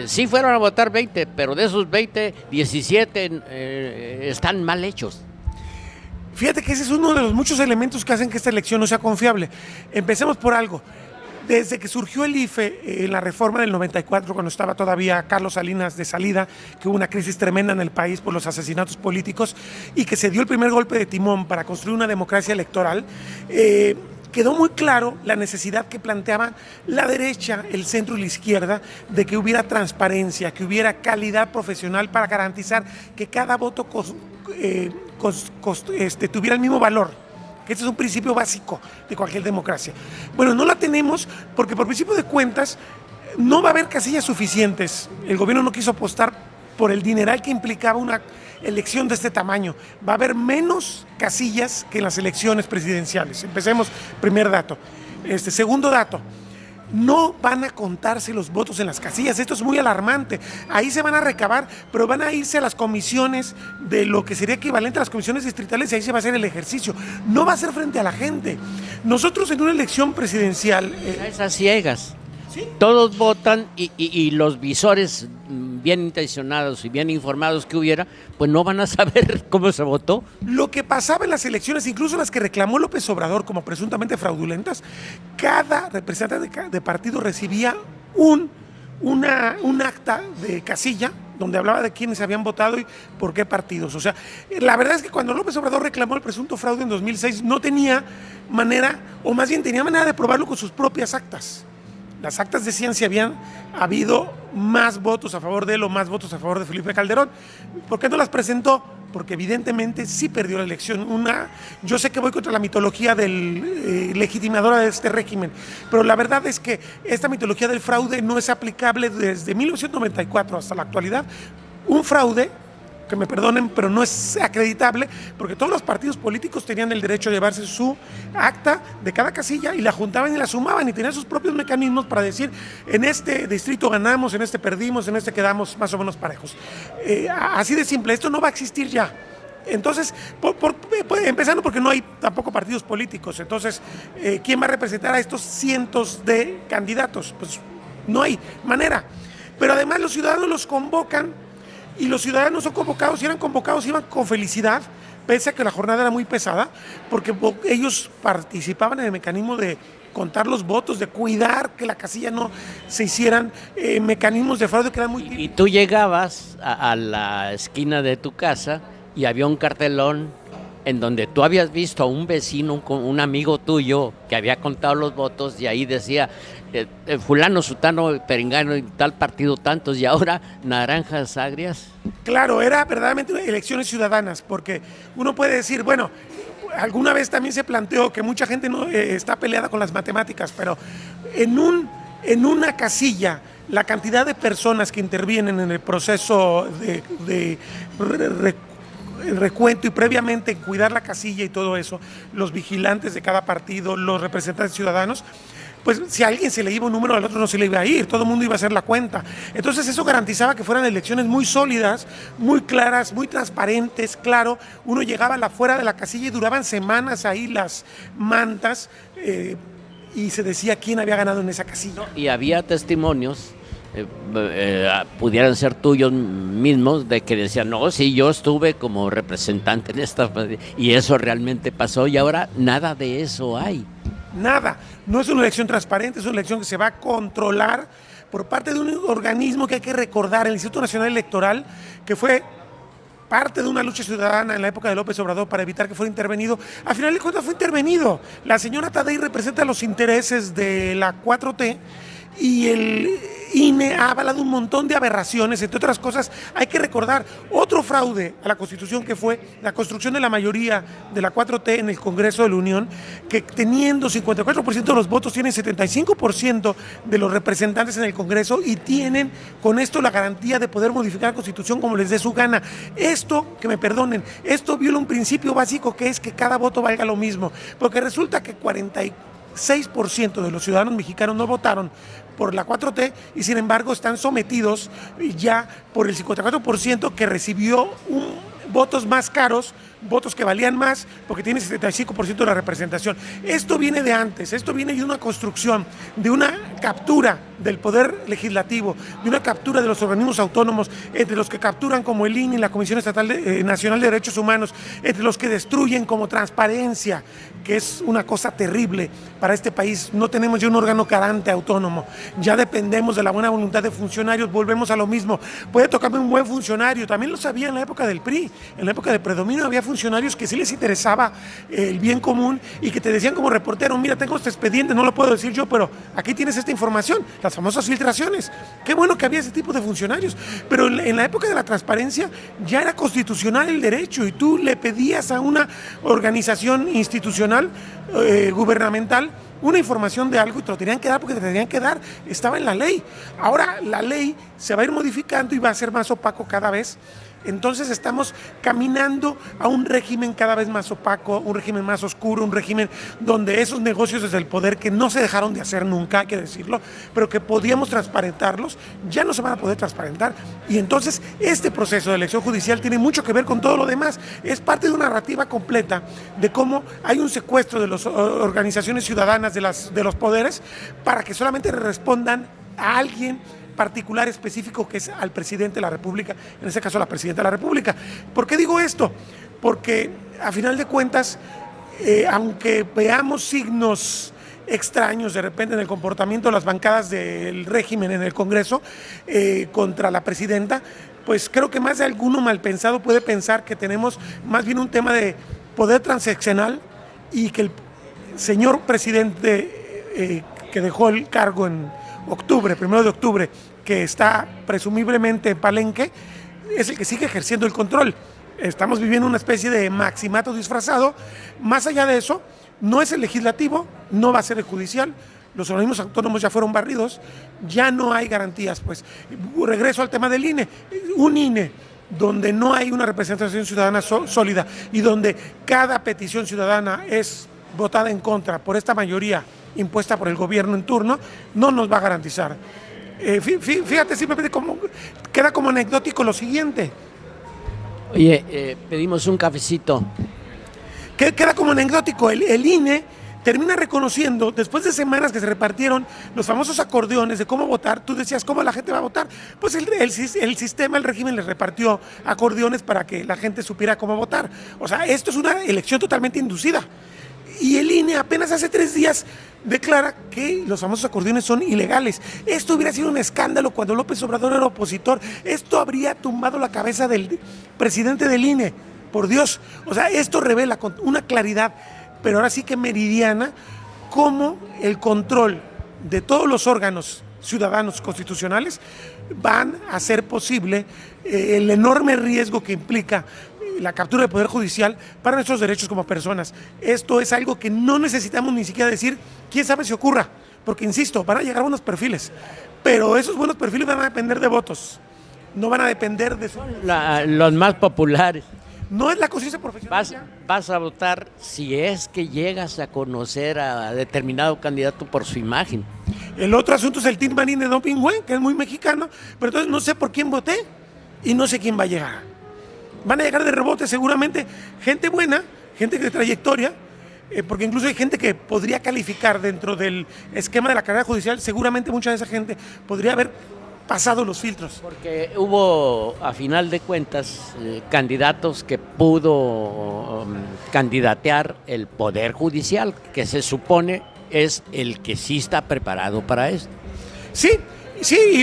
sí fueron a votar 20, pero de esos 20, 17 están mal hechos. Fíjate que ese es uno de los muchos elementos que hacen que esta elección no sea confiable. Empecemos por algo. Desde que surgió el IFE en la reforma del 94, cuando estaba todavía Carlos Salinas de salida, que hubo una crisis tremenda en el país por los asesinatos políticos y que se dio el primer golpe de timón para construir una democracia electoral, quedó muy claro la necesidad que planteaban la derecha, el centro y la izquierda de que hubiera transparencia, que hubiera calidad profesional para garantizar que cada voto tuviera el mismo valor. Que este es un principio básico de cualquier democracia. Bueno, no la tenemos porque por principio de cuentas no va a haber casillas suficientes. El gobierno no quiso apostar por el dineral que implicaba una elección de este tamaño. Va a haber menos casillas que en las elecciones presidenciales. Empecemos, primer dato. Segundo dato. No van a contarse los votos en las casillas, esto es muy alarmante. Ahí se van a recabar, pero van a irse a las comisiones de lo que sería equivalente a las comisiones distritales y ahí se va a hacer el ejercicio. No va a ser frente a la gente. Nosotros en una elección presidencial... Esas ciegas. ¿Sí? Todos votan y los visores bien intencionados y bien informados que hubiera, pues no van a saber cómo se votó. Lo que pasaba en las elecciones, incluso las que reclamó López Obrador como presuntamente fraudulentas, cada representante de partido recibía un acta de casilla donde hablaba de quiénes habían votado y por qué partidos. O sea, la verdad es que cuando López Obrador reclamó el presunto fraude en 2006, no tenía manera, o más bien tenía manera de probarlo con sus propias actas. Las actas decían si habían habido más votos a favor de él o más votos a favor de Felipe Calderón. ¿Por qué no las presentó? Porque evidentemente sí perdió la elección. Yo sé que voy contra la mitología del legitimadora de este régimen, pero la verdad es que esta mitología del fraude no es aplicable desde 1994 hasta la actualidad. Un fraude, que me perdonen, pero no es acreditable, porque todos los partidos políticos tenían el derecho a llevarse su acta de cada casilla y la juntaban y la sumaban y tenían sus propios mecanismos para decir, en este distrito ganamos, en este perdimos, en este quedamos más o menos parejos. Así de simple, esto no va a existir ya. Entonces, empezando porque no hay tampoco partidos políticos, entonces, ¿quién va a representar a estos cientos de candidatos? Pues no hay manera. Pero además los ciudadanos los convocan y los ciudadanos son convocados, y eran convocados, iban con felicidad, pese a que la jornada era muy pesada, porque ellos participaban en el mecanismo de contar los votos, de cuidar que la casilla no se hicieran mecanismos de fraude que eran muy... Y tú llegabas a la esquina de tu casa y había un cartelón en donde tú habías visto a un vecino, un amigo tuyo que había contado los votos y ahí decía fulano, sutano, perengano y tal partido tantos y ahora naranjas agrias. Claro, era verdaderamente elecciones ciudadanas, porque uno puede decir, bueno, alguna vez también se planteó que mucha gente no está peleada con las matemáticas, pero en una casilla la cantidad de personas que intervienen en el proceso de el recuento y previamente en cuidar la casilla y todo eso, los vigilantes de cada partido, los representantes ciudadanos, pues si a alguien se le iba un número, al otro no se le iba a ir, todo el mundo iba a hacer la cuenta. Entonces eso garantizaba que fueran elecciones muy sólidas, muy claras, muy transparentes, claro. Uno llegaba afuera de la casilla y duraban semanas ahí las mantas, y se decía quién había ganado en esa casilla. Y había testimonios, pudieran ser tuyos mismos, de que decían, no, sí, yo estuve como representante en esta, y eso realmente pasó, y ahora nada de eso hay. Nada, no es una elección transparente, es una elección que se va a controlar por parte de un organismo que hay que recordar, el Instituto Nacional Electoral, que fue parte de una lucha ciudadana en la época de López Obrador para evitar que fuera intervenido. Al final de cuentas fue intervenido. La señora Tadei representa los intereses de la 4T y el INE ha avalado un montón de aberraciones, entre otras cosas. Hay que recordar otro fraude a la Constitución, que fue la construcción de la mayoría de la 4T en el Congreso de la Unión, que teniendo 54% de los votos, tienen 75% de los representantes en el Congreso y tienen con esto la garantía de poder modificar la Constitución como les dé su gana. Esto, que me perdonen, esto viola un principio básico, que es que cada voto valga lo mismo, porque resulta que 46% de los ciudadanos mexicanos no votaron por la 4T y sin embargo están sometidos ya por el 54% que recibió votos más caros, votos que valían más, porque tiene 75% de la representación. Esto viene de antes, esto viene de una construcción, de una captura del poder legislativo, de una captura de los organismos autónomos, entre los que capturan como el INE y la Comisión Nacional de Derechos Humanos, entre los que destruyen como transparencia, que es una cosa terrible para este país. No tenemos ya un órgano garante autónomo, ya dependemos de la buena voluntad de funcionarios, volvemos a lo mismo. Puede tocarme un buen funcionario, también lo sabía en la época del PRI, en la época de predominio había funcionarios que sí les interesaba el bien común y que te decían como reportero, mira, tengo este expediente, no lo puedo decir yo, pero aquí tienes esta información, las famosas filtraciones. Qué bueno que había ese tipo de funcionarios, pero en la época de la transparencia ya era constitucional el derecho y tú le pedías a una organización institucional, gubernamental, una información de algo y te lo tenían que dar porque te tenían que dar, estaba en la ley. Ahora la ley se va a ir modificando y va a ser más opaco cada vez. Entonces estamos caminando a un régimen cada vez más opaco, un régimen más oscuro, un régimen donde esos negocios desde el poder que no se dejaron de hacer nunca, hay que decirlo, pero que podíamos transparentarlos, ya no se van a poder transparentar. Y entonces este proceso de elección judicial tiene mucho que ver con todo lo demás. Es parte de una narrativa completa de cómo hay un secuestro de las organizaciones ciudadanas de los poderes para que solamente respondan a alguien particular específico, que es al presidente de la República, en este caso la presidenta de la República. ¿Por qué digo esto? Porque a final de cuentas, aunque veamos signos extraños de repente en el comportamiento de las bancadas del régimen en el Congreso contra la presidenta, pues creo que más de alguno malpensado puede pensar que tenemos más bien un tema de poder transaccional y que el señor presidente que dejó el cargo en octubre, 1 de octubre, que está presumiblemente en Palenque, es el que sigue ejerciendo el control. Estamos viviendo una especie de maximato disfrazado. Más allá de eso, no es el legislativo, no va a ser el judicial, los organismos autónomos ya fueron barridos, ya no hay garantías. Pues regreso al tema del INE, un INE donde no hay una representación ciudadana sólida y donde cada petición ciudadana es votada en contra por esta mayoría impuesta por el gobierno en turno, no nos va a garantizar. Fíjate, simplemente queda como anecdótico lo siguiente. Oye, pedimos un cafecito. Queda como anecdótico, el INE termina reconociendo, después de semanas que se repartieron los famosos acordeones de cómo votar, tú decías, ¿cómo la gente va a votar? Pues el sistema, el régimen les repartió acordeones para que la gente supiera cómo votar. O sea, esto es una elección totalmente inducida. Y el INE apenas hace 3 días declara que los famosos acordeones son ilegales. Esto hubiera sido un escándalo cuando López Obrador era opositor. Esto habría tumbado la cabeza del presidente del INE, por Dios. O sea, esto revela con una claridad, pero ahora sí que meridiana, cómo el control de todos los órganos ciudadanos constitucionales van a hacer posible el enorme riesgo que implica la captura del Poder Judicial para nuestros derechos como personas. Esto es algo que no necesitamos ni siquiera decir, quién sabe si ocurra, porque insisto, van a llegar buenos perfiles, pero esos buenos perfiles van a depender de votos, no van a depender de los más populares. No es la conciencia profesional. Vas a votar si es que llegas a conocer a determinado candidato por su imagen. El otro asunto es el Team Marín de Don Pingüe, que es muy mexicano, pero entonces no sé por quién voté y no sé quién va a llegar. Van a llegar de rebote seguramente gente buena, gente de trayectoria, porque incluso hay gente que podría calificar dentro del esquema de la carrera judicial, seguramente mucha de esa gente podría haber pasado los filtros. Porque hubo, a final de cuentas, candidatos que pudo candidatear el Poder Judicial, que se supone es el que sí está preparado para esto. Sí,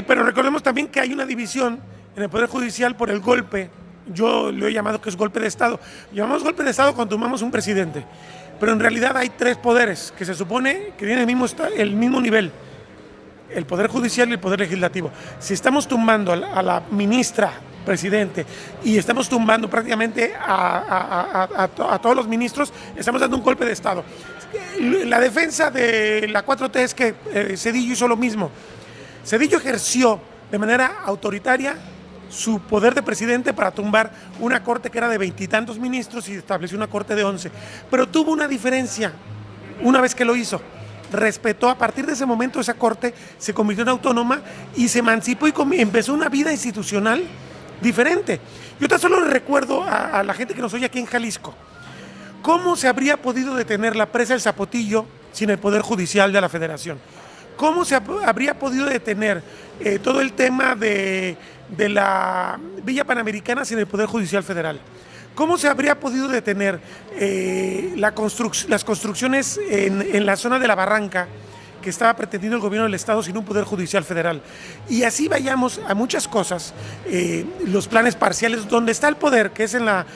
pero recordemos también que hay una división en el Poder Judicial por el golpe. Yo lo he llamado que es golpe de Estado. Llamamos golpe de Estado cuando tomamos un presidente, pero en realidad hay 3 poderes que se supone que tienen el mismo nivel: el Poder Judicial y el Poder Legislativo. Si estamos tumbando a la ministra presidente y estamos tumbando prácticamente a todos los ministros, estamos dando un golpe de Estado. La defensa de la 4T es que Zedillo hizo lo mismo. Zedillo ejerció de manera autoritaria su poder de presidente para tumbar una corte que era de 20 y tantos ministros y estableció una corte de 11. Pero tuvo una diferencia una vez que lo hizo. Respetó, a partir de ese momento esa corte se convirtió en autónoma y se emancipó y empezó una vida institucional diferente. Yo tan solo le recuerdo a la gente que nos oye aquí en Jalisco, ¿cómo se habría podido detener la presa del Zapotillo sin el Poder Judicial de la Federación? ¿Cómo se habría podido detener todo el tema de la Villa Panamericana sin el Poder Judicial Federal? ¿Cómo se habría podido detener las construcciones en la zona de la Barranca que estaba pretendiendo el gobierno del Estado sin un Poder Judicial Federal? Y así vayamos a muchas cosas, los planes parciales, donde está el poder, que es en la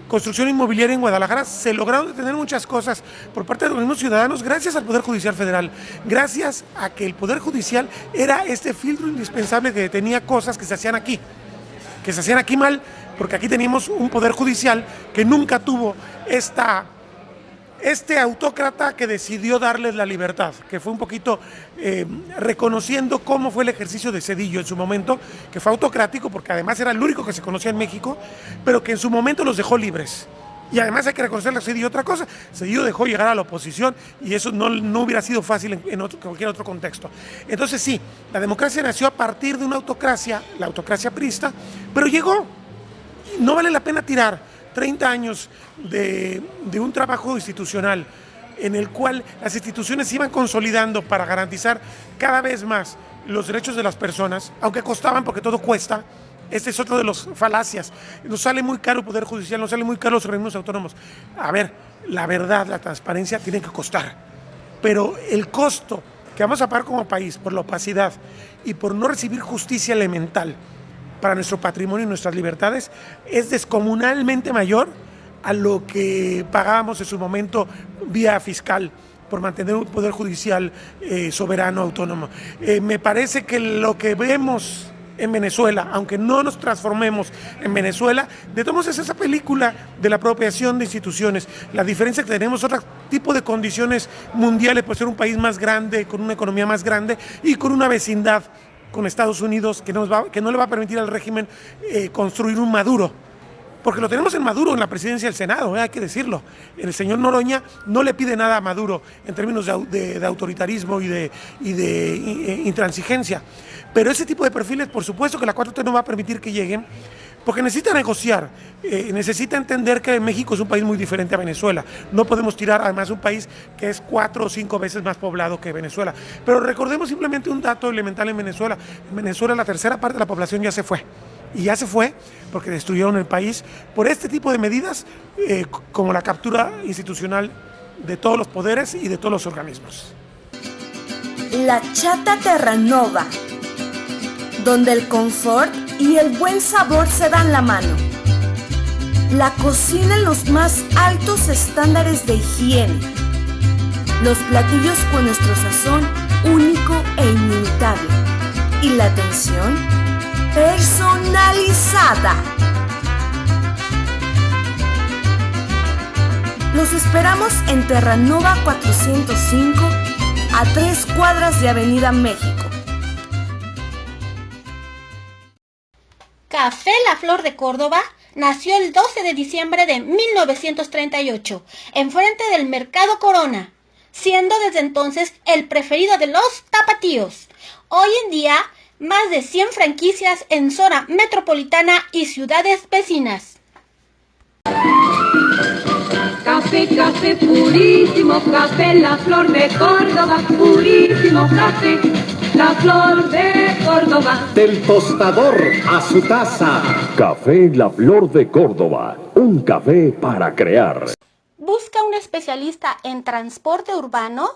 construcción inmobiliaria en Guadalajara, se lograron detener muchas cosas por parte de los mismos ciudadanos gracias al Poder Judicial Federal, gracias a que el Poder Judicial era este filtro indispensable que detenía cosas que se hacían aquí mal, porque aquí teníamos un Poder Judicial que nunca tuvo este autócrata que decidió darles la libertad, que fue un poquito reconociendo cómo fue el ejercicio de Zedillo en su momento, que fue autocrático porque además era el único que se conocía en México, pero que en su momento los dejó libres. Y además hay que reconocerle a Zedillo otra cosa: Zedillo dejó llegar a la oposición y eso no hubiera sido fácil en cualquier otro contexto. Entonces sí, la democracia nació a partir de una autocracia, la autocracia priista, pero llegó. No vale la pena tirar 30 años de un trabajo institucional en el cual las instituciones se iban consolidando para garantizar cada vez más los derechos de las personas, aunque costaban, porque todo cuesta. Este es otro de los falacias. Nos sale muy caro el Poder Judicial, nos sale muy caro los organismos autónomos. A ver, la verdad, la transparencia tiene que costar, pero el costo que vamos a pagar como país por la opacidad y por no recibir justicia elemental para nuestro patrimonio y nuestras libertades es descomunalmente mayor a lo que pagábamos en su momento vía fiscal por mantener un Poder Judicial soberano, autónomo. Me parece que lo que vemos en Venezuela, aunque no nos transformemos en Venezuela, de todos modos es esa película de la apropiación de instituciones. La diferencia es que tenemos otro tipo de condiciones mundiales por ser un país más grande, con una economía más grande y con una vecindad con Estados Unidos que no le va a permitir al régimen construir un Maduro, porque lo tenemos en Maduro en la presidencia del Senado, hay que decirlo. El señor Noroña no le pide nada a Maduro en términos de autoritarismo y de intransigencia, pero ese tipo de perfiles, por supuesto que la 4T no va a permitir que lleguen, porque necesita negociar, necesita entender que México es un país muy diferente a Venezuela. No podemos tirar además un país que es 4 o 5 veces más poblado que Venezuela. Pero recordemos simplemente un dato elemental en Venezuela. En Venezuela la tercera parte de la población ya se fue. Y ya se fue porque destruyeron el país por este tipo de medidas, como la captura institucional de todos los poderes y de todos los organismos. La Chata Terranova, donde el confort y el buen sabor se dan la mano. La cocina en los más altos estándares de higiene. Los platillos con nuestro sazón único e inimitable. Y la atención personalizada. Los esperamos en Terranova 405, a 3 cuadras de Avenida México. Café La Flor de Córdoba nació el 12 de diciembre de 1938, enfrente del Mercado Corona, siendo desde entonces el preferido de los tapatíos. Hoy en día, más de 100 franquicias en zona metropolitana y ciudades vecinas. Café café, café purísimo, café, la flor de Córdoba, purísimo café, la flor de Córdoba. Del tostador a su taza. Café La Flor de Córdoba. Un café para crear. ¿Busca un especialista en transporte urbano?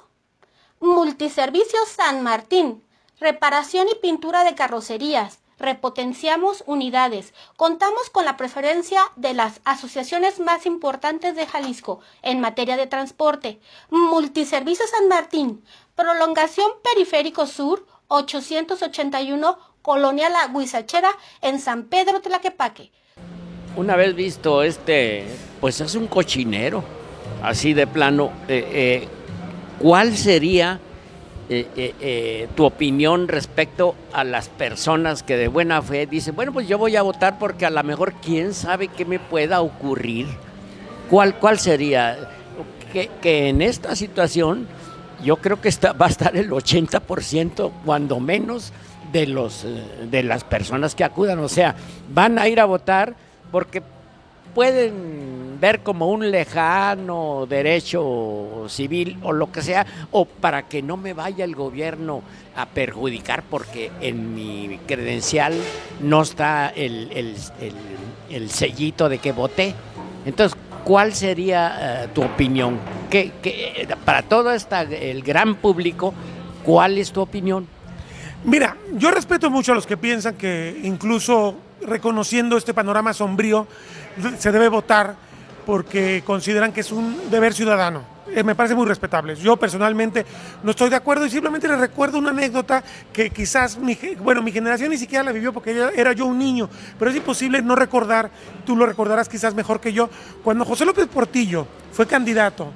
Multiservicios San Martín. Reparación y pintura de carrocerías. Repotenciamos unidades. Contamos con la preferencia de las asociaciones más importantes de Jalisco en materia de transporte. Multiservicios San Martín. Prolongación Periférico Sur, 881, Colonia La Huizachera, en San Pedro Tlaquepaque. Una vez visto pues es un cochinero, así de plano. ¿Cuál sería tu opinión respecto a las personas que de buena fe dicen, bueno, pues yo voy a votar porque a lo mejor quién sabe qué me pueda ocurrir? ¿Cuál sería? Que en esta situación yo creo que va a estar el 80%, cuando menos, de las personas que acudan. O sea, van a ir a votar porque pueden ver como un lejano derecho civil o lo que sea, o para que no me vaya el gobierno a perjudicar porque en mi credencial no está el sellito de que voté. Entonces, ¿cuál sería tu opinión? Para todo el gran público, ¿cuál es tu opinión? Mira, yo respeto mucho a los que piensan que incluso reconociendo este panorama sombrío se debe votar porque consideran que es un deber ciudadano. Me parece muy respetable. Yo personalmente no estoy de acuerdo y simplemente les recuerdo una anécdota que quizás mi generación ni siquiera la vivió porque era yo un niño, pero es imposible no recordar, tú lo recordarás quizás mejor que yo, cuando José López Portillo fue candidato,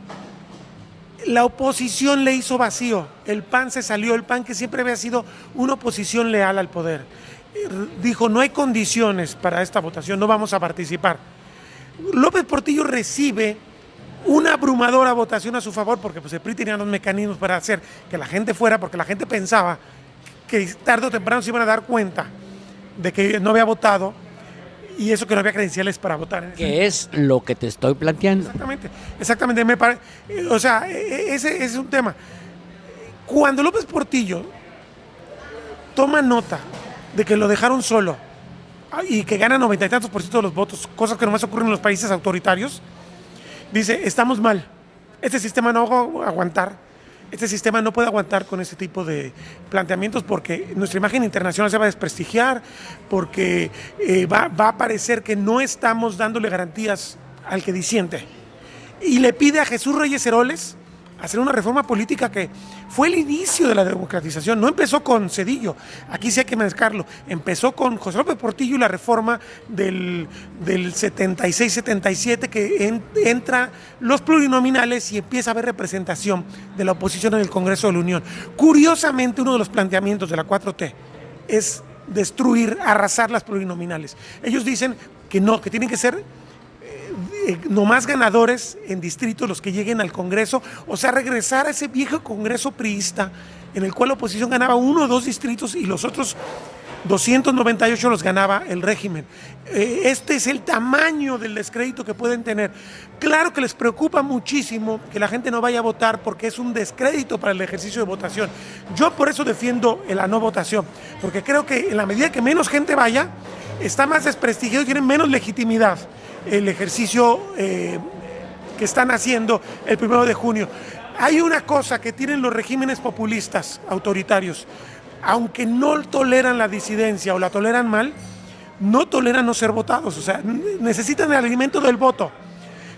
la oposición le hizo vacío, el PAN se salió, el PAN que siempre había sido una oposición leal al poder. Dijo, no hay condiciones para esta votación, no vamos a participar. López Portillo recibe una abrumadora votación a su favor porque pues, el PRI tenía los mecanismos para hacer que la gente fuera, porque la gente pensaba que tarde o temprano se iban a dar cuenta de que no había votado y eso que no había credenciales para votar. ¿Qué es lo que te estoy planteando? Exactamente, o sea, ese es un tema. Cuando López Portillo toma nota de que lo dejaron solo y que gana 90 y tantos % de los votos, cosas que nomás ocurren en los países autoritarios, dice, estamos mal, este sistema no va a aguantar, este sistema no puede aguantar con ese tipo de planteamientos porque nuestra imagen internacional se va a desprestigiar, porque va a parecer que no estamos dándole garantías al que disiente. Y le pide a Jesús Reyes Heroles hacer una reforma política que fue el inicio de la democratización, no empezó con Zedillo, aquí sí hay que marcarlo, empezó con José López Portillo y la reforma del 76-77 que entra los plurinominales y empieza a haber representación de la oposición en el Congreso de la Unión. Curiosamente, uno de los planteamientos de la 4T es destruir, arrasar las plurinominales. Ellos dicen que no, que tienen que ser nomás ganadores en distritos los que lleguen al Congreso, o sea, regresar a ese viejo Congreso priista en el cual la oposición ganaba 1 o 2 distritos y los otros 298 los ganaba el régimen. Este es el tamaño del descrédito que pueden tener. Claro que les preocupa muchísimo que la gente no vaya a votar porque es un descrédito para el ejercicio de votación. Yo por eso defiendo la no votación, porque creo que en la medida que menos gente vaya, está más desprestigiado y tiene menos legitimidad el ejercicio que están haciendo el 1 de junio. Hay una cosa que tienen los regímenes populistas autoritarios, aunque no toleran la disidencia o la toleran mal, no toleran no ser votados, o sea, necesitan el alimento del voto.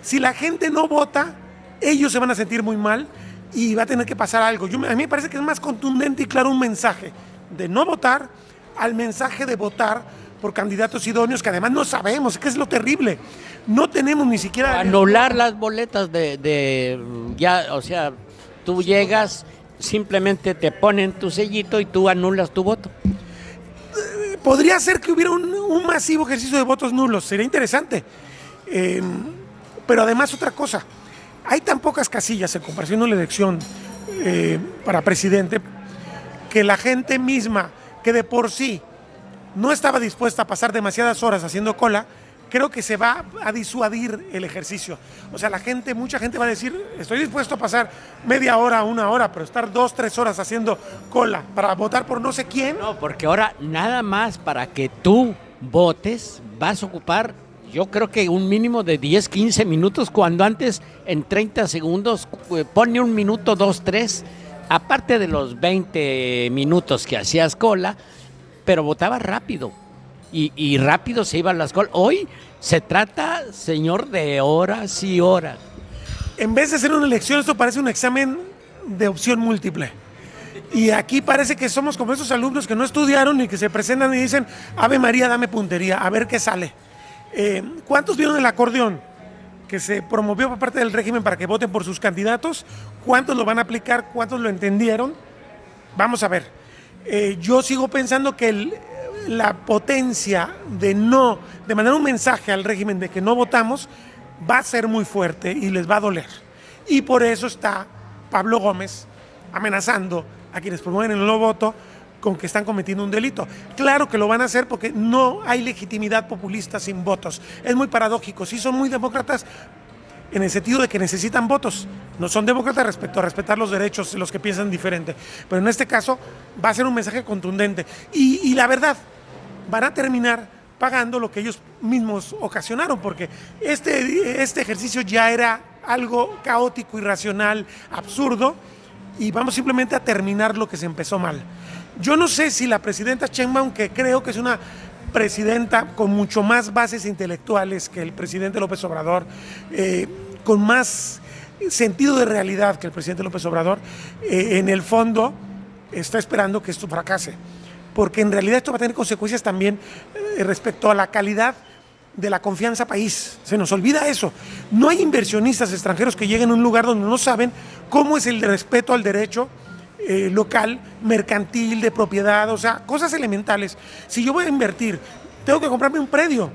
Si la gente no vota, ellos se van a sentir muy mal y va a tener que pasar algo. A mí me parece que es más contundente y claro un mensaje de no votar al mensaje de votar por candidatos idóneos que además no sabemos, que es lo terrible. No tenemos ni siquiera... Anular las boletas ya, o sea, tú llegas, simplemente te ponen tu sellito y tú anulas tu voto. Podría ser que hubiera un masivo ejercicio de votos nulos, sería interesante. Pero además otra cosa, hay tan pocas casillas en comparación a la elección para presidente que la gente misma, que de por sí no estaba dispuesta a pasar demasiadas horas haciendo cola, creo que se va a disuadir el ejercicio. O sea, mucha gente va a decir, estoy dispuesto a pasar media hora, una hora, pero estar 2, 3 horas haciendo cola para votar por no sé quién. No, porque ahora nada más para que tú votes vas a ocupar, yo creo que un mínimo de 10, 15 minutos, cuando antes en 30 segundos pone 1 minuto, 2, 3, aparte de los 20 minutos que hacías cola, pero votaba rápido. Y rápido se iban las colas. Hoy se trata, señor, de horas y horas. En vez de ser una elección, esto parece un examen de opción múltiple. Y aquí parece que somos como esos alumnos que no estudiaron y que se presentan y dicen, Ave María, dame puntería, a ver qué sale. ¿Cuántos vieron el acordeón que se promovió por parte del régimen para que voten por sus candidatos? ¿Cuántos lo van a aplicar? ¿Cuántos lo entendieron? Vamos a ver. Yo sigo pensando que la potencia de mandar un mensaje al régimen de que no votamos va a ser muy fuerte y les va a doler. Y por eso está Pablo Gómez amenazando a quienes promueven el no voto con que están cometiendo un delito. Claro que lo van a hacer porque no hay legitimidad populista sin votos. Es muy paradójico. Sí son muy demócratas en el sentido de que necesitan votos. No son demócratas respecto a respetar los derechos de los que piensan diferente. Pero en este caso va a ser un mensaje contundente. Y la verdad, van a terminar pagando lo que ellos mismos ocasionaron, porque este ejercicio ya era algo caótico, irracional, absurdo, y vamos simplemente a terminar lo que se empezó mal. Yo no sé si la presidenta Sheinbaum, que creo que es una presidenta con mucho más bases intelectuales que el presidente López Obrador, con más sentido de realidad que el presidente López Obrador, en el fondo está esperando que esto fracase, porque en realidad esto va a tener consecuencias también respecto a la calidad de la confianza país. Se nos olvida eso. No hay inversionistas extranjeros que lleguen a un lugar donde no saben cómo es el respeto al derecho local, mercantil, de propiedad, o sea, cosas elementales. Si yo voy a invertir, tengo que comprarme un predio.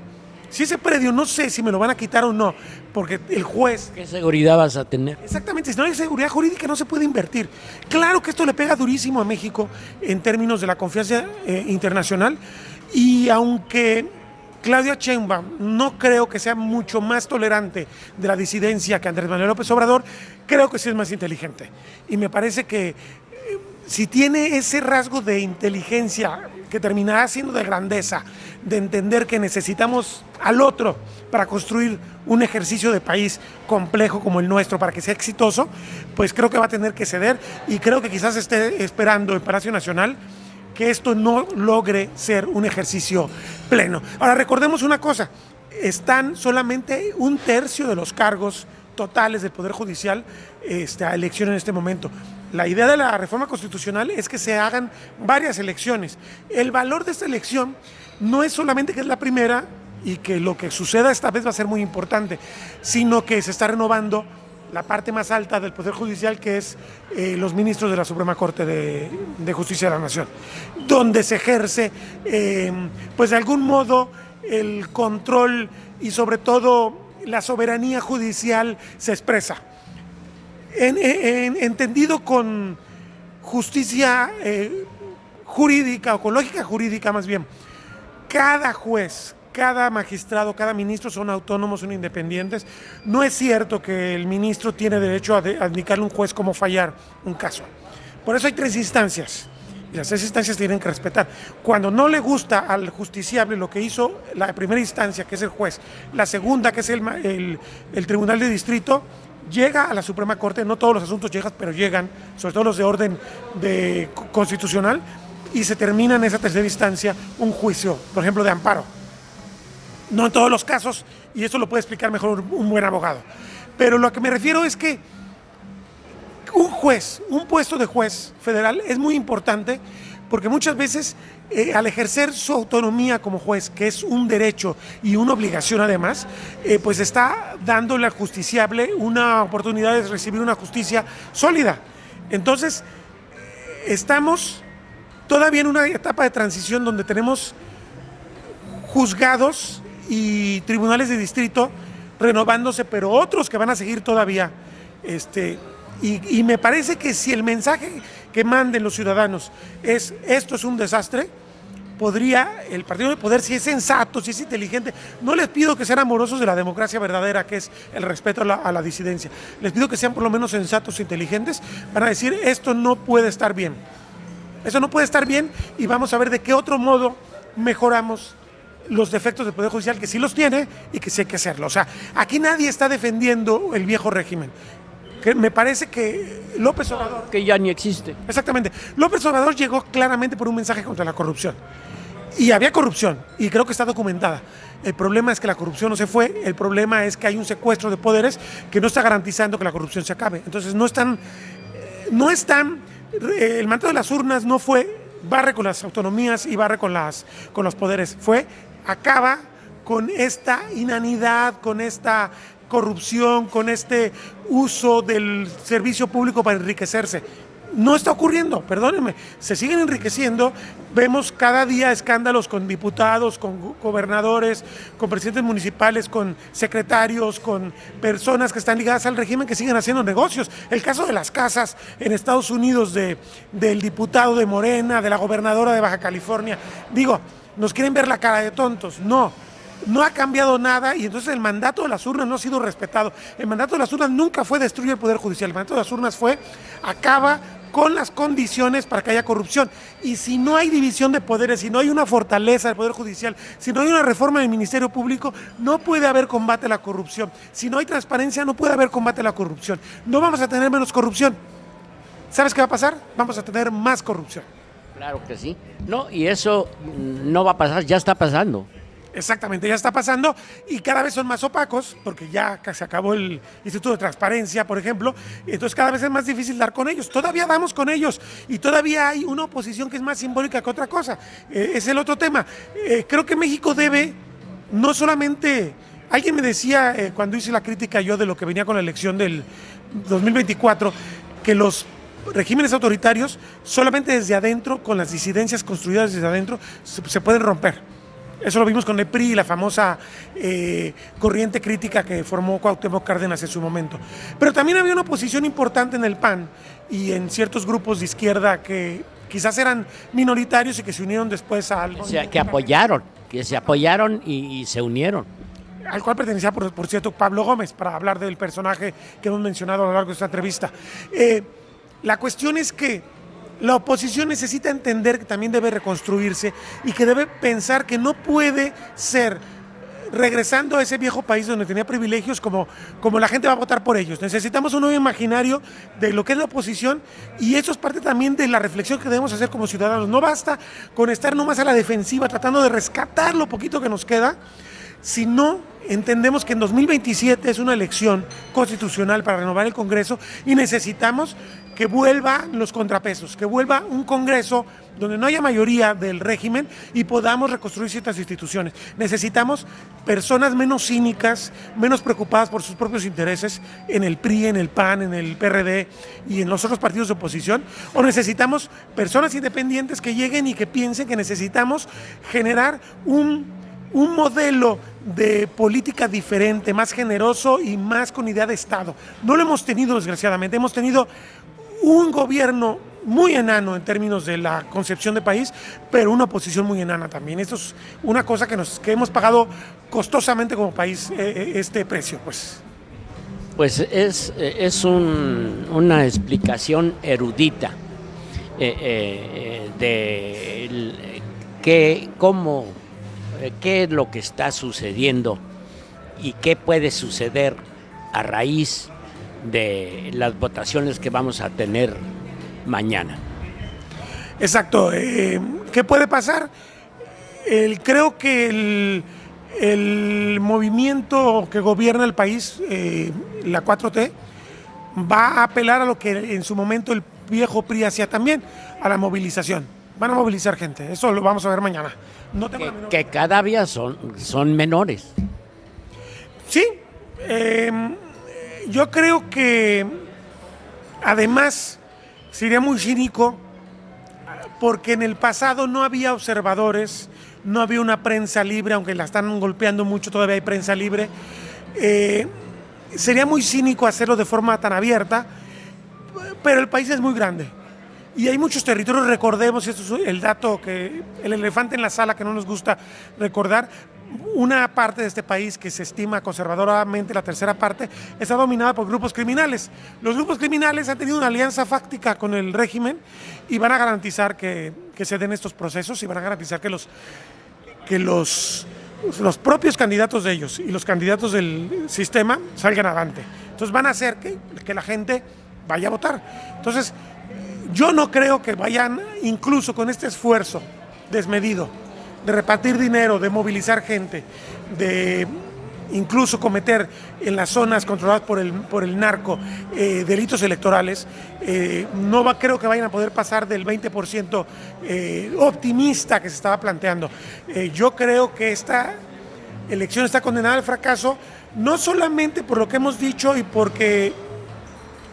Si ese predio no sé si me lo van a quitar o no, porque el juez... ¿Qué seguridad vas a tener? Exactamente, si no hay seguridad jurídica no se puede invertir. Claro que esto le pega durísimo a México en términos de la confianza internacional, y aunque Claudia Sheinbaum no creo que sea mucho más tolerante de la disidencia que Andrés Manuel López Obrador, creo que sí es más inteligente. Y me parece que si tiene ese rasgo de inteligencia que terminará siendo de grandeza, de entender que necesitamos al otro para construir un ejercicio de país complejo como el nuestro para que sea exitoso, pues creo que va a tener que ceder, y creo que quizás esté esperando en Palacio Nacional que esto no logre ser un ejercicio pleno. Ahora, recordemos una cosa, están solamente 1/3 de los cargos totales del Poder Judicial a elección en este momento. La idea de la reforma constitucional es que se hagan varias elecciones. El valor de esta elección no es solamente que es la primera y que lo que suceda esta vez va a ser muy importante, sino que se está renovando la parte más alta del Poder Judicial, que es los ministros de la Suprema Corte de Justicia de la Nación, donde se ejerce, pues de algún modo, el control y sobre todo la soberanía judicial se expresa. Entendido con justicia jurídica, o con lógica jurídica más bien, cada juez, cada magistrado, cada ministro son autónomos, son independientes. No es cierto que el ministro tiene derecho a indicarle a un juez cómo fallar un caso. Por eso hay 3 instancias, y las 3 instancias tienen que respetar. Cuando no le gusta al justiciable lo que hizo la primera instancia, que es el juez, la segunda, que es el Tribunal de Distrito, llega a la Suprema Corte. No todos los asuntos llegan, pero llegan, sobre todo los de orden constitucional, y se termina en esa tercera instancia un juicio, por ejemplo, de amparo. No en todos los casos, y eso lo puede explicar mejor un buen abogado. Pero lo que me refiero es que un juez, un puesto de juez federal es muy importante, porque muchas veces al ejercer su autonomía como juez, que es un derecho y una obligación además, pues está dándole al justiciable una oportunidad de recibir una justicia sólida. Entonces, estamos todavía en una etapa de transición donde tenemos juzgados y tribunales de distrito renovándose, pero otros que van a seguir todavía. Y me parece que si el mensaje que manden los ciudadanos es esto es un desastre, el partido de poder, si es sensato, si es inteligente, no les pido que sean amorosos de la democracia verdadera, que es el respeto a la disidencia, les pido que sean por lo menos sensatos e inteligentes, van a decir, esto no puede estar bien, eso no puede estar bien, y vamos a ver de qué otro modo mejoramos los defectos del Poder Judicial, que sí los tiene y que sí hay que hacerlo. O sea, aquí nadie está defendiendo el viejo régimen. Que me parece que López Obrador... Que ya ni existe. Exactamente. López Obrador llegó claramente por un mensaje contra la corrupción. Y había corrupción, y creo que está documentada. El problema es que la corrupción no se fue, el problema es que hay un secuestro de poderes que no está garantizando que la corrupción se acabe. Entonces no están, el mandato de las urnas no fue barre con las autonomías y barre con los poderes, acaba con esta inanidad, con esta corrupción, con este uso del servicio público para enriquecerse. No está ocurriendo, perdónenme, se siguen enriqueciendo, vemos cada día escándalos con diputados, con gobernadores, con presidentes municipales, con secretarios, con personas que están ligadas al régimen que siguen haciendo negocios. El caso de las casas en Estados Unidos del diputado de Morena, de la gobernadora de Baja California, digo, nos quieren ver la cara de tontos, no ha cambiado nada y entonces el mandato de las urnas no ha sido respetado. El mandato de las urnas nunca fue destruir el Poder Judicial, el mandato de las urnas fue acaba con las condiciones para que haya corrupción. Y si no hay división de poderes, si no hay una fortaleza del Poder Judicial, si no hay una reforma del Ministerio Público, no puede haber combate a la corrupción. Si no hay transparencia, no puede haber combate a la corrupción. No vamos a tener menos corrupción. ¿Sabes qué va a pasar? Vamos a tener más corrupción. Claro que sí. No, y eso no va a pasar, ya está pasando. Exactamente, ya está pasando y cada vez son más opacos porque ya se acabó el Instituto de Transparencia, por ejemplo, y entonces cada vez es más difícil dar con ellos. Todavía damos con ellos y todavía hay una oposición que es más simbólica que otra cosa. Es el otro tema. Creo que México debe no solamente... Alguien me decía cuando hice la crítica yo de lo que venía con la elección del 2024, que los regímenes autoritarios solamente desde adentro, con las disidencias construidas desde adentro, se pueden romper. Eso lo vimos con el PRI y la famosa corriente crítica que formó Cuauhtémoc Cárdenas en su momento. Pero también había una oposición importante en el PAN y en ciertos grupos de izquierda que quizás eran minoritarios y que se unieron después al... O sea, que se apoyaron y se unieron. Al cual pertenecía, por cierto, Pablo Gómez, para hablar del personaje que hemos mencionado a lo largo de esta entrevista. La cuestión es que la oposición necesita entender que también debe reconstruirse y que debe pensar que no puede ser regresando a ese viejo país donde tenía privilegios como la gente va a votar por ellos. Necesitamos un nuevo imaginario de lo que es la oposición y eso es parte también de la reflexión que debemos hacer como ciudadanos. No basta con estar nomás a la defensiva tratando de rescatar lo poquito que nos queda, sino entendemos que en 2027 es una elección constitucional para renovar el Congreso y necesitamos que vuelvan los contrapesos, que vuelva un Congreso donde no haya mayoría del régimen y podamos reconstruir ciertas instituciones. Necesitamos personas menos cínicas, menos preocupadas por sus propios intereses en el PRI, en el PAN, en el PRD y en los otros partidos de oposición, o necesitamos personas independientes que lleguen y que piensen que necesitamos generar un modelo de política diferente, más generoso y más con idea de Estado. No lo hemos tenido, desgraciadamente. Hemos tenido un gobierno muy enano en términos de la concepción de país, pero una oposición muy enana también. Esto es una cosa que hemos pagado costosamente como país, este precio, pues. Pues es una explicación erudita de qué es lo que está sucediendo y qué puede suceder a raíz de las votaciones que vamos a tener mañana. Exacto. ¿Qué puede pasar? Creo que el movimiento que gobierna el país, la 4T, va a apelar a lo que en su momento el viejo PRI hacía también, a la movilización. Van a movilizar gente, eso lo vamos a ver mañana. No tengo que cada día son menores. Sí, yo creo que además sería muy cínico porque en el pasado no había observadores, no había una prensa libre, aunque la están golpeando mucho, todavía hay prensa libre. Sería muy cínico hacerlo de forma tan abierta, pero el país es muy grande. Y hay muchos territorios, recordemos, y esto es el dato, que el elefante en la sala que no nos gusta recordar, una parte de este país que se estima conservadoramente, la tercera parte, está dominada por grupos criminales. Los grupos criminales han tenido una alianza fáctica con el régimen y van a garantizar que se den estos procesos y van a garantizar que los propios candidatos de ellos y los candidatos del sistema salgan adelante. Entonces van a hacer que la gente vaya a votar. Entonces, yo no creo que vayan, incluso con este esfuerzo desmedido, de repartir dinero, de movilizar gente, de incluso cometer en las zonas controladas por el narco delitos electorales, creo que vayan a poder pasar del 20% optimista que se estaba planteando. Yo creo que esta elección está condenada al fracaso, no solamente por lo que hemos dicho y porque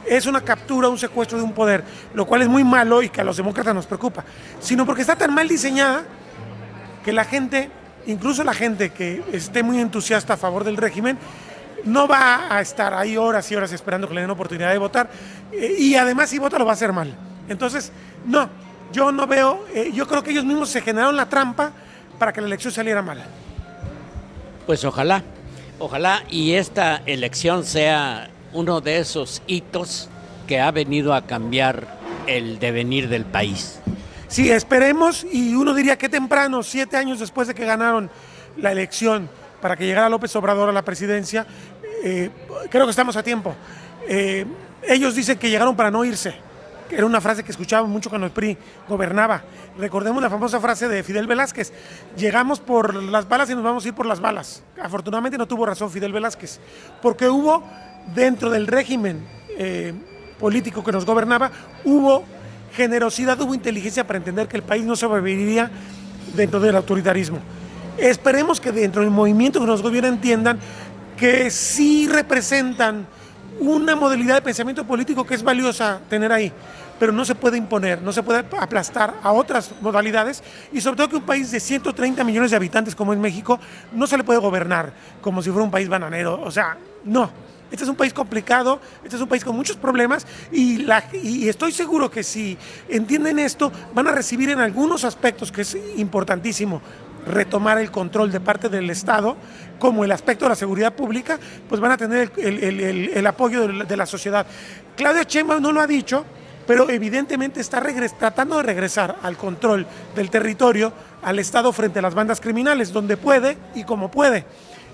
es una captura, un secuestro de un poder, lo cual es muy malo y que a los demócratas nos preocupa, sino porque está tan mal diseñada que la gente, incluso la gente que esté muy entusiasta a favor del régimen, no va a estar ahí horas y horas esperando que le den oportunidad de votar, y además si vota lo va a hacer mal. Entonces, no, yo no veo, yo creo que ellos mismos se generaron la trampa para que la elección saliera mala. Pues ojalá y esta elección sea uno de esos hitos que ha venido a cambiar el devenir del país. Sí, esperemos, y uno diría que temprano, 7 años después de que ganaron la elección para que llegara López Obrador a la presidencia, creo que estamos a tiempo. Ellos dicen que llegaron para no irse, que era una frase que escuchábamos mucho cuando el PRI gobernaba. Recordemos la famosa frase de Fidel Velázquez: llegamos por las balas y nos vamos a ir por las balas. Afortunadamente no tuvo razón Fidel Velázquez, porque hubo dentro del régimen político que nos gobernaba, hubo generosidad, hubo inteligencia para entender que el país no sobreviviría dentro del autoritarismo. Esperemos que dentro del movimiento que nos gobierna entiendan que sí representan una modalidad de pensamiento político que es valiosa tener ahí, pero no se puede imponer, no se puede aplastar a otras modalidades, y sobre todo que un país de 130 millones de habitantes como es México no se le puede gobernar como si fuera un país bananero. O sea, no. Este es un país complicado, este es un país con muchos problemas, y estoy seguro que si entienden esto, van a recibir en algunos aspectos, que es importantísimo, retomar el control de parte del Estado, como el aspecto de la seguridad pública, pues van a tener el apoyo de la sociedad. Claudia Sheinbaum no lo ha dicho, pero evidentemente está tratando de regresar al control del territorio, al Estado frente a las bandas criminales, donde puede y como puede.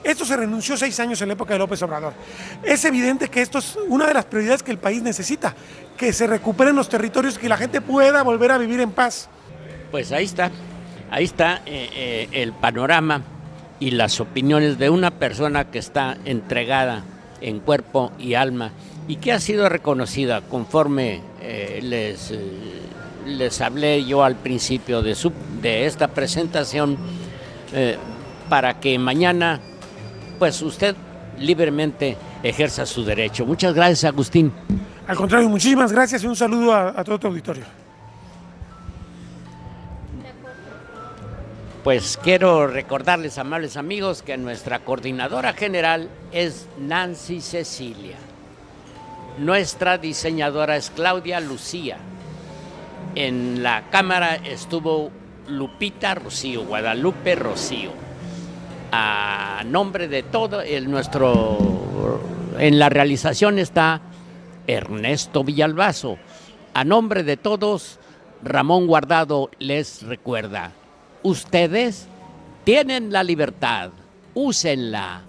Esto se renunció 6 años en la época de López Obrador. Es evidente que esto es una de las prioridades que el país necesita, que se recuperen los territorios, que la gente pueda volver a vivir en paz. Pues ahí está el panorama y las opiniones de una persona que está entregada en cuerpo y alma y que ha sido reconocida conforme les hablé yo al principio de esta presentación, para que mañana pues usted libremente ejerza su derecho. Muchas gracias, Agustín. Al contrario, muchísimas gracias y un saludo a todo tu auditorio. Pues quiero recordarles, amables amigos, que nuestra coordinadora general es Nancy Cecilia. Nuestra diseñadora es Claudia Lucía. En la cámara estuvo Lupita Rocío, Guadalupe Rocío. A nombre de todo en la realización está Ernesto Villalbazo. A nombre de todos, Ramón Guardado les recuerda: ustedes tienen la libertad, úsenla.